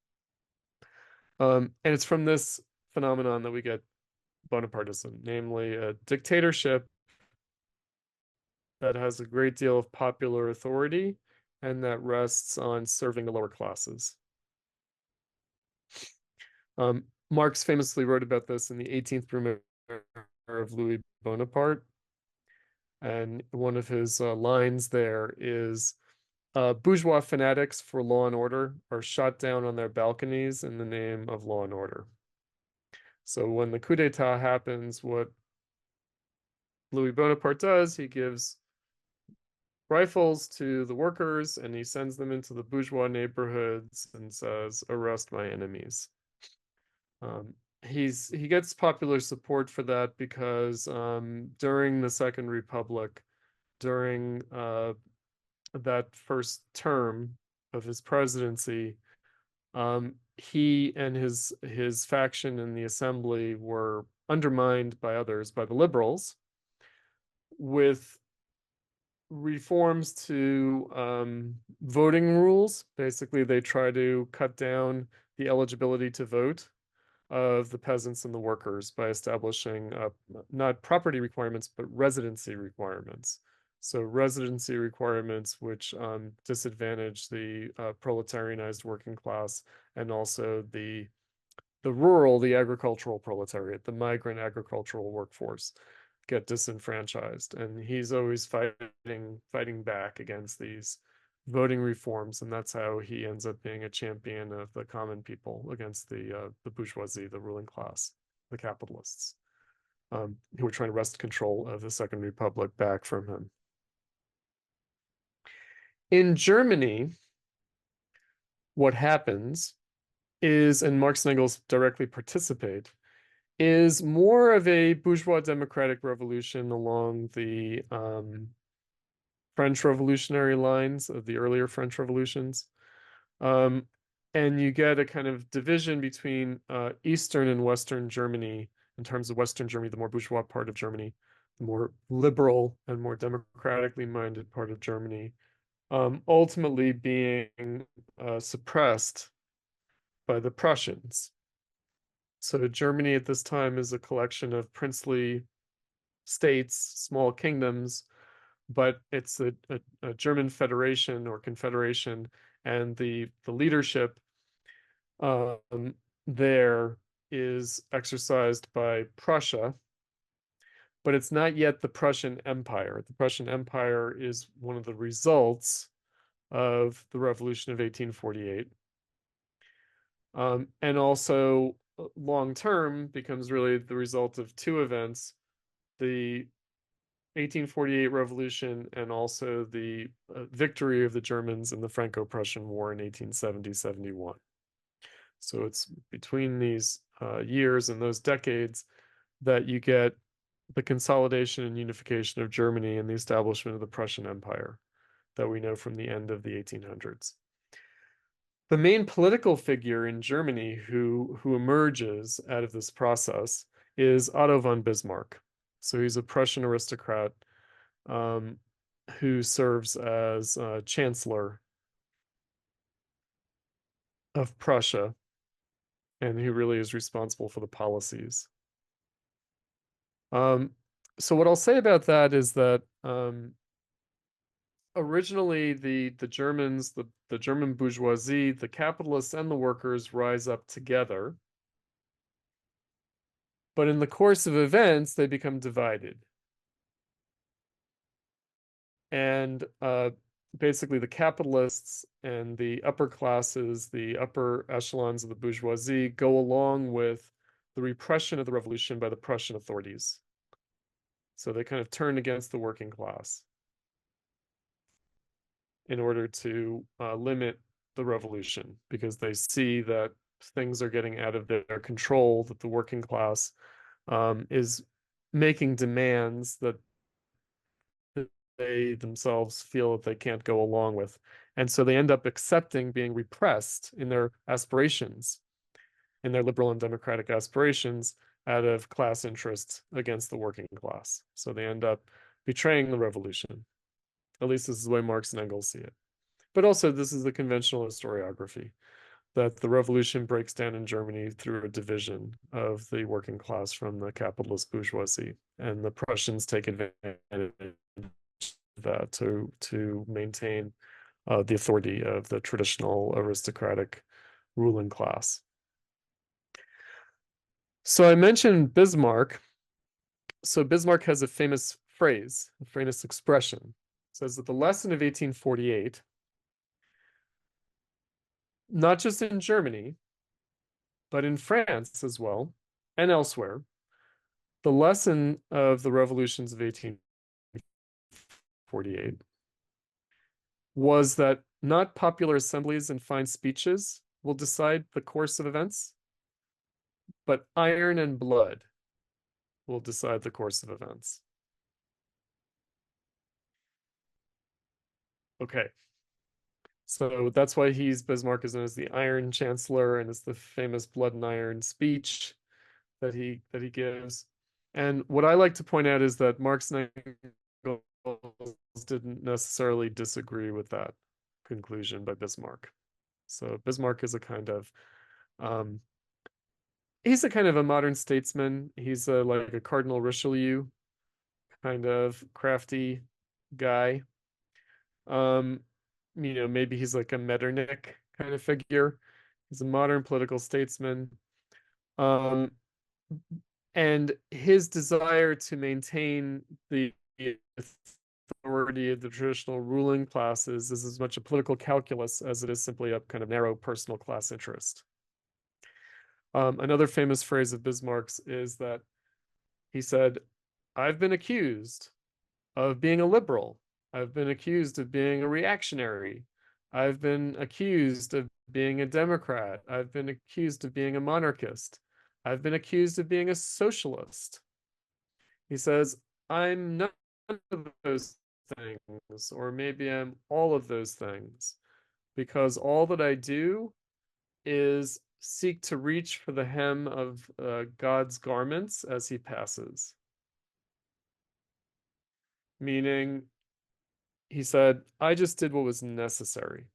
And it's from this phenomenon that we get Bonapartism, namely a dictatorship that has a great deal of popular authority and that rests on serving the lower classes. Marx famously wrote about this in the 18th Brumaire of Louis Bonaparte. And one of his lines there is, bourgeois fanatics for law and order are shot down on their balconies in the name of law and order. So when the coup d'etat happens, what Louis Bonaparte does, he gives rifles to the workers and he sends them into the bourgeois neighborhoods and says, arrest my enemies. He gets popular support for that because during the Second Republic, during that first term of his presidency, he and his faction in the assembly were undermined by others, by the liberals, with reforms to voting rules. Basically, they try to cut down the eligibility to vote of the peasants and the workers by establishing not property requirements, but residency requirements. So residency requirements which disadvantage the proletarianized working class and also the rural, the agricultural proletariat, the migrant agricultural workforce get disenfranchised. And he's always fighting back against these voting reforms, and that's how he ends up being a champion of the common people against the bourgeoisie, the ruling class, the capitalists, who were trying to wrest control of the Second Republic back from him. In Germany, what happens is, and Marx and Engels directly participate is more of a bourgeois democratic revolution along the French revolutionary lines of the earlier French revolutions. Um, and you get a kind of division between Eastern and Western Germany. In terms of Western Germany, the more bourgeois part of Germany, the more liberal and more democratically minded part of Germany, ultimately being suppressed by the Prussians. So Germany at this time is a collection of princely states, small kingdoms, but it's a German federation or confederation, and the leadership there is exercised by Prussia, but it's not yet the Prussian Empire. The Prussian Empire is one of the results of the Revolution of 1848. And also long term becomes really the result of two events, the 1848 revolution and also the victory of the Germans in the Franco-Prussian War in 1870-71. So it's between these years and those decades that you get the consolidation and unification of Germany and the establishment of the Prussian Empire that we know from the end of the 1800s. The main political figure in Germany who emerges out of this process is Otto von Bismarck. So he's a Prussian aristocrat who serves as Chancellor of Prussia and who really is responsible for the policies. So what I'll say about that is that originally the Germans, the German bourgeoisie, the capitalists and the workers rise up together. But in the course of events, they become divided. And basically the capitalists and the upper classes, the upper echelons of the bourgeoisie go along with the repression of the revolution by the Prussian authorities. So they kind of turn against the working class in order to limit the revolution because they see that things are getting out of their control, that the working class is making demands that they themselves feel that they can't go along with. And so they end up accepting being repressed in their aspirations, in their liberal and democratic aspirations, out of class interests against the working class. So they end up betraying the revolution. At least this is the way Marx and Engels see it. But also, this is the conventional historiography that the revolution breaks down in Germany through a division of the working class from the capitalist bourgeoisie, and the Prussians take advantage of that to maintain the authority of the traditional aristocratic ruling class. So I mentioned Bismarck. So Bismarck has a famous phrase, a famous expression. It says that the lesson of 1848, not just in Germany, but in France as well, and elsewhere, the lesson of the revolutions of 1848 was that not popular assemblies and fine speeches will decide the course of events, but iron and blood will decide the course of events. Okay. So that's why Bismarck is known as the Iron Chancellor, and it's the famous Blood and Iron speech that he gives. And what I like to point out is that Marx and Engels didn't necessarily disagree with that conclusion by Bismarck. So Bismarck is a kind of he's a kind of a modern statesman. He's like a Cardinal Richelieu kind of crafty guy. Maybe he's like a Metternich kind of figure. He's a modern political statesman. And his desire to maintain the authority of the traditional ruling classes is as much a political calculus as it is simply a kind of narrow personal class interest. Another famous phrase of Bismarck's is that he said, "I've been accused of being a liberal. I've been accused of being a reactionary. I've been accused of being a Democrat. I've been accused of being a monarchist. I've been accused of being a socialist. He says, I'm none of those things, or maybe I'm all of those things, because all that I do is seek to reach for the hem of God's garments as he passes. Meaning, he said, I just did what was necessary.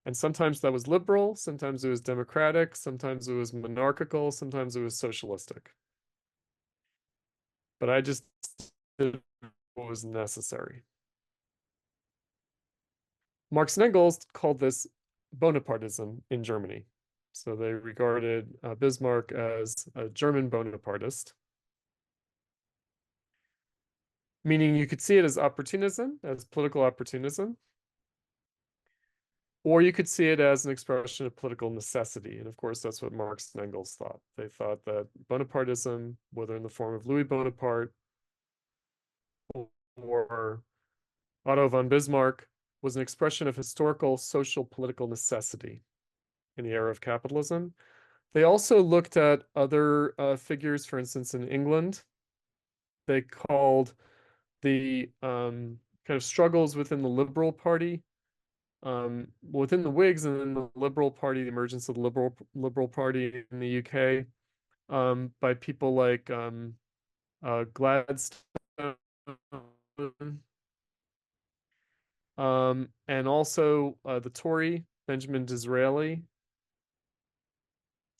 And sometimes that was liberal, sometimes it was democratic, sometimes it was monarchical, sometimes it was socialistic. But I just did what was necessary. Marx and Engels called this Bonapartism in Germany. So they regarded Bismarck as a German Bonapartist, meaning you could see it as opportunism, as political opportunism, or you could see it as an expression of political necessity. And of course, that's what Marx and Engels thought. They thought that Bonapartism, whether in the form of Louis Bonaparte or Otto von Bismarck, was an expression of historical, social, political necessity in the era of capitalism. They also looked at other figures, for instance, in England. They called the kind of struggles within the Liberal Party, within the Whigs and then the Liberal Party, the emergence of the Liberal Party in the UK, by people like Gladstone, and also the Tory Benjamin Disraeli.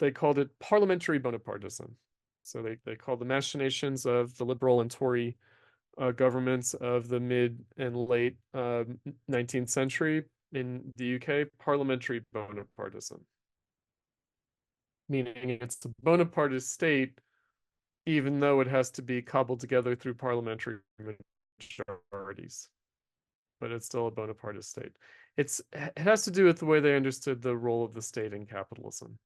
They called it parliamentary Bonapartism. So they called the machinations of the Liberal and Tory governments of the mid and late 19th century in the UK parliamentary Bonapartism, meaning it's a Bonapartist state, even though it has to be cobbled together through parliamentary majorities, but it's still a Bonapartist state. It has to do with the way they understood the role of the state in capitalism.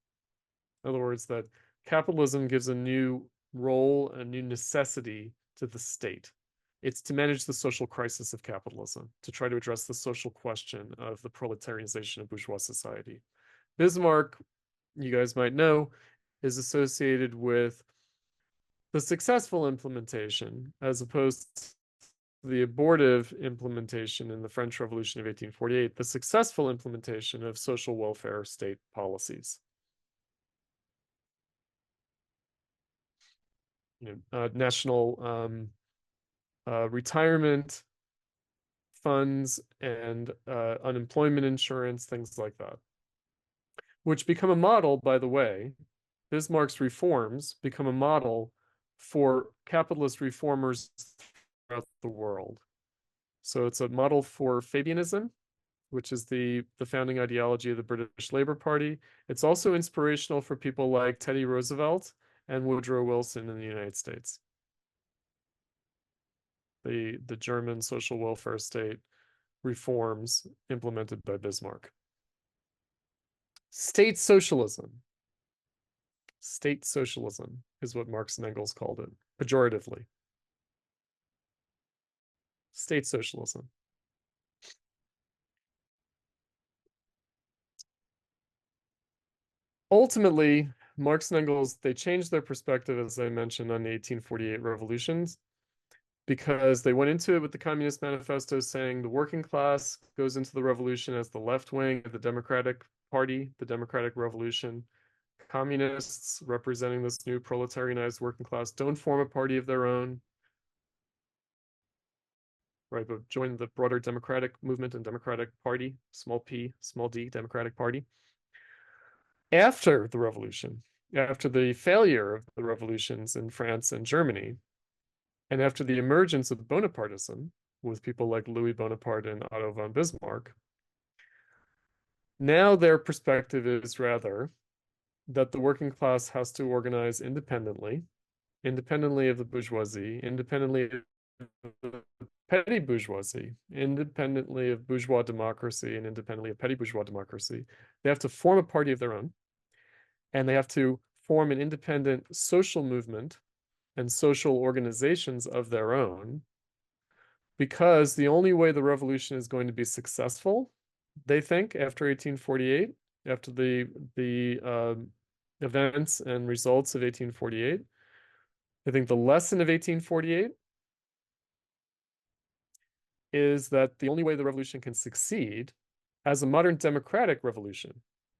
In other words, that capitalism gives a new role, a new necessity to the state. It's to manage the social crisis of capitalism, to try to address the social question of the proletarianization of bourgeois society. Bismarck, you guys might know, is associated with the successful implementation as opposed to the abortive implementation in the French Revolution of 1848, the successful implementation of social welfare state policies. National retirement funds and unemployment insurance, things like that, which become a model, by the way. Bismarck's reforms become a model for capitalist reformers throughout the world. So it's a model for Fabianism, which is the founding ideology of the British Labour Party. It's also inspirational for people like Teddy Roosevelt and Woodrow Wilson in the United States. The German social welfare state reforms implemented by Bismarck. State socialism. State socialism is what Marx and Engels called it, pejoratively. State socialism. Ultimately, Marx and Engels, they changed their perspective, as I mentioned, on the 1848 revolutions, because they went into it with the Communist Manifesto saying the working class goes into the revolution as the left wing of the Democratic Party, the Democratic Revolution. Communists, representing this new proletarianized working class, don't form a party of their own, right? But join the broader democratic movement and Democratic Party, small p, small d, Democratic Party. After the revolution, after the failure of the revolutions in France and Germany, and after the emergence of Bonapartism with people like Louis Bonaparte and Otto von Bismarck, now their perspective is rather that the working class has to organize independently of the bourgeoisie, independently of the petty bourgeoisie, independently of bourgeois democracy, and independently of petty bourgeois democracy. They have to form a party of their own, and they have to form an independent social movement and social organizations of their own, because the only way the revolution is going to be successful, they think, after 1848, after the events and results of 1848. I think the lesson of 1848 is that the only way the revolution can succeed as a modern democratic revolution,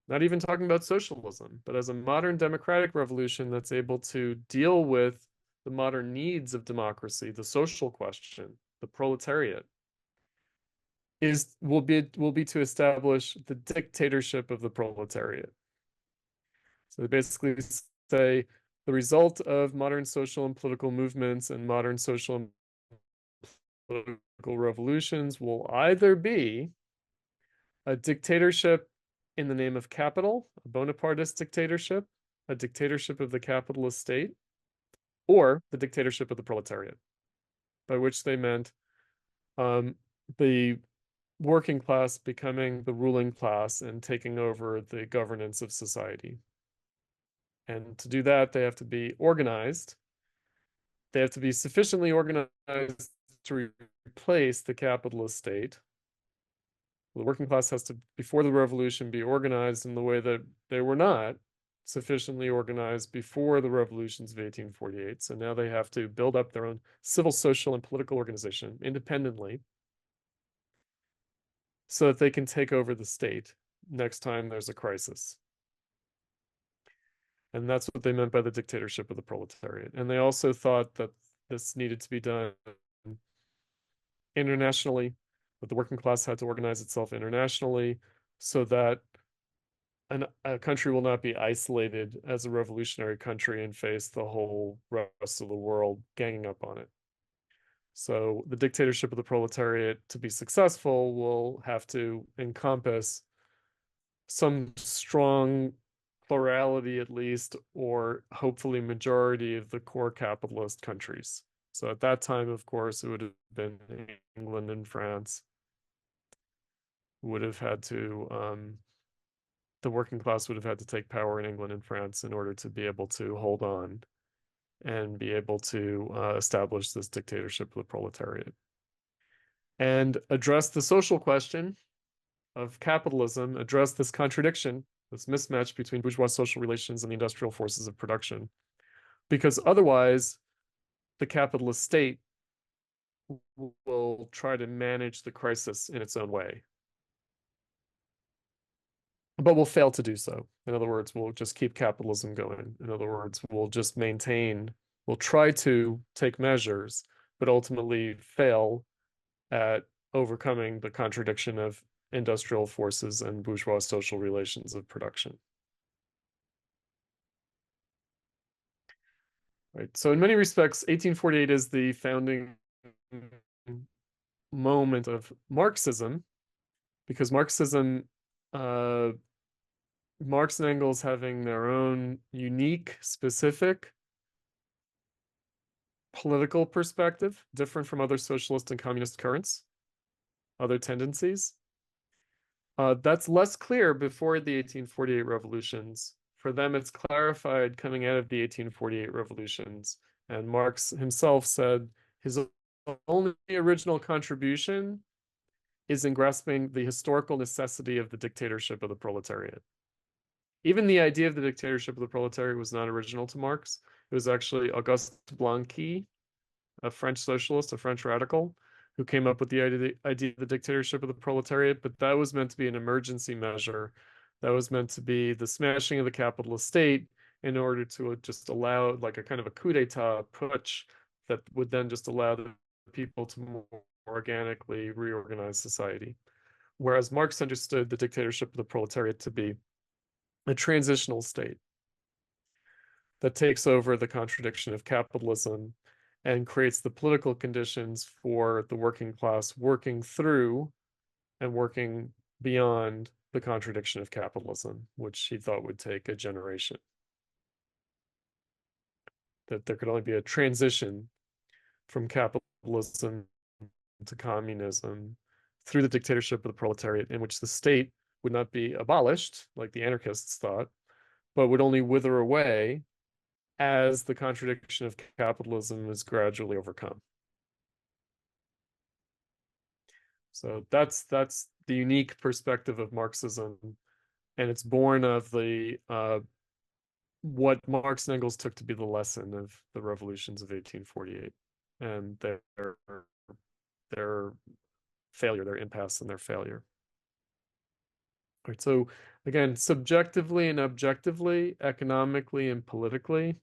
not even talking about socialism, but as a modern democratic revolution that's able to deal with the modern needs of democracy, the social question, the proletariat, will be to establish the dictatorship of the proletariat. So they basically say the result of modern social and political movements and modern social and political revolutions will either be a dictatorship in the name of capital, a Bonapartist dictatorship, a dictatorship of the capitalist state, or the dictatorship of the proletariat, by which they meant the working class becoming the ruling class and taking over the governance of society. And to do that, they have to be organized. They have to be sufficiently organized to replace the capitalist state. The working class has to, before the revolution, be organized in the way that they were not sufficiently organized before the revolutions of 1848. So now they have to build up their own civil, social, and political organization independently so that they can take over the state next time there's a crisis. And that's what they meant by the dictatorship of the proletariat. And they also thought that this needed to be done internationally, that the working class had to organize itself internationally so that a country will not be isolated as a revolutionary country and face the whole rest of the world ganging up on it. So the dictatorship of the proletariat, to be successful, will have to encompass some strong plurality, at least, or hopefully majority of the core capitalist countries. So at that time, of course, it would have been England and France would have had to the working class would have had to take power in England and France in order to be able to hold on and be able to establish this dictatorship of the proletariat and address the social question of capitalism, address this contradiction, this mismatch between bourgeois social relations and the industrial forces of production. Because otherwise, the capitalist state will try to manage the crisis in its own way, but will fail to do so. In other words, we'll just keep capitalism going. In other words, we'll just maintain, we'll try to take measures, but ultimately fail at overcoming the contradiction of industrial forces and bourgeois social relations of production. Right. So in many respects, 1848 is the founding moment of Marxism, because Marxism, Marx and Engels having their own unique, specific political perspective, different from other socialist and communist currents, other tendencies. That's less clear before the 1848 revolutions. For them, it's clarified coming out of the 1848 revolutions. And Marx himself said his only original contribution is in grasping the historical necessity of the dictatorship of the proletariat. Even the idea of the dictatorship of the proletariat was not original to Marx. It was actually Auguste Blanqui, a French socialist, a French radical, who came up with the idea of the dictatorship of the proletariat, but that was meant to be an emergency measure. That was meant to be the smashing of the capitalist state in order to just allow like a kind of a coup d'etat putsch that would then just allow the people to more organically reorganize society. Whereas Marx understood the dictatorship of the proletariat to be a transitional state that takes over the contradiction of capitalism and creates the political conditions for the working class working through and working beyond the contradiction of capitalism, which he thought would take a generation. That there could only be a transition from capitalism to communism through the dictatorship of the proletariat, in which the state would not be abolished, like the anarchists thought, but would only wither away as the contradiction of capitalism is gradually overcome. So that's the unique perspective of Marxism, and it's born of the what Marx and Engels took to be the lesson of the revolutions of 1848 and their failure, their impasse and their failure. All right, so again, subjectively and objectively, economically and politically,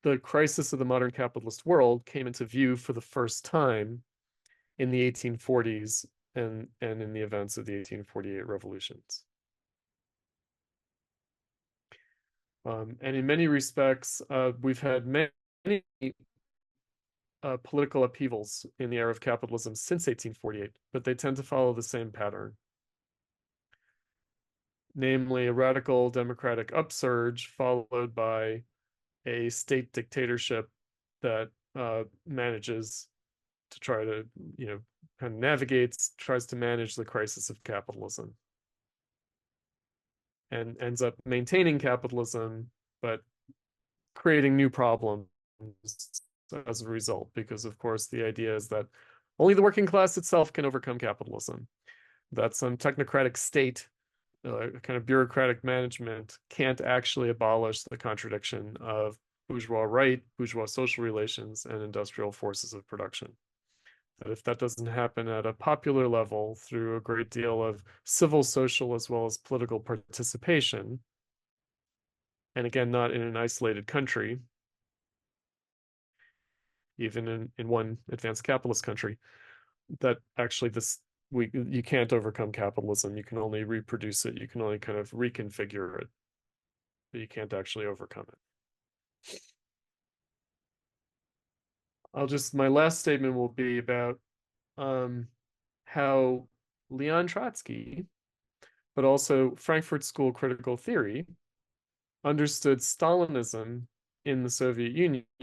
the crisis of the modern capitalist world came into view for the first time in the 1840s and in the events of the 1848 revolutions. And in many respects, we've had many political upheavals in the era of capitalism since 1848, but they tend to follow the same pattern. Namely, a radical democratic upsurge followed by a state dictatorship that manages to try to, kind of navigates, tries to manage the crisis of capitalism and ends up maintaining capitalism, but creating new problems as a result, because of course the idea is that only the working class itself can overcome capitalism, that some technocratic state, kind of bureaucratic management can't actually abolish the contradiction of bourgeois right, bourgeois social relations, and industrial forces of production. That if that doesn't happen at a popular level through a great deal of civil, social, as well as political participation, and again, not in an isolated country, even in one advanced capitalist country, that actually you can't overcome capitalism. You can only reproduce it. You can only kind of reconfigure it, but you can't actually overcome it. My last statement will be about how Leon Trotsky, but also Frankfurt School critical theory, understood Stalinism in the Soviet Union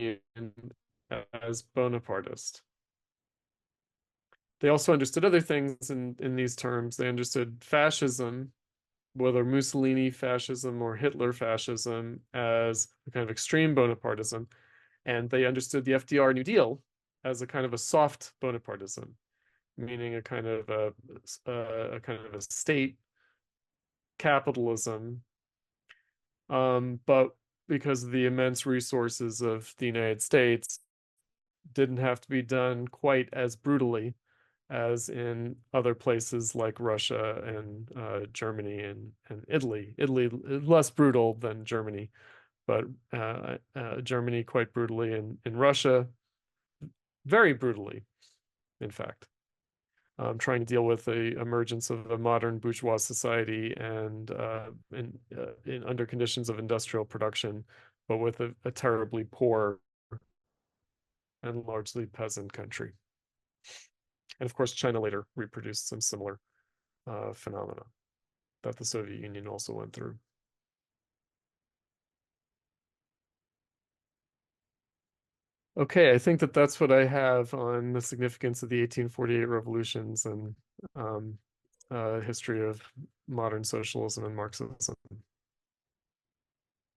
as Bonapartist. They also understood other things in these terms. They understood fascism, whether Mussolini fascism or Hitler fascism, as a kind of extreme Bonapartism. And they understood the FDR New Deal as a kind of a soft Bonapartism, meaning a kind of a state capitalism, but because of the immense resources of the United States, didn't have to be done quite as brutally as in other places like Russia and Germany and Italy. Italy less brutal than Germany, but Germany quite brutally, and Russia very brutally, in fact. Trying to deal with the emergence of a modern bourgeois society and in under conditions of industrial production, but with a terribly poor and largely peasant country. And of course, China later reproduced some similar phenomena that the Soviet Union also went through. Okay, I think that that's what I have on the significance of the 1848 revolutions and history of modern socialism and Marxism.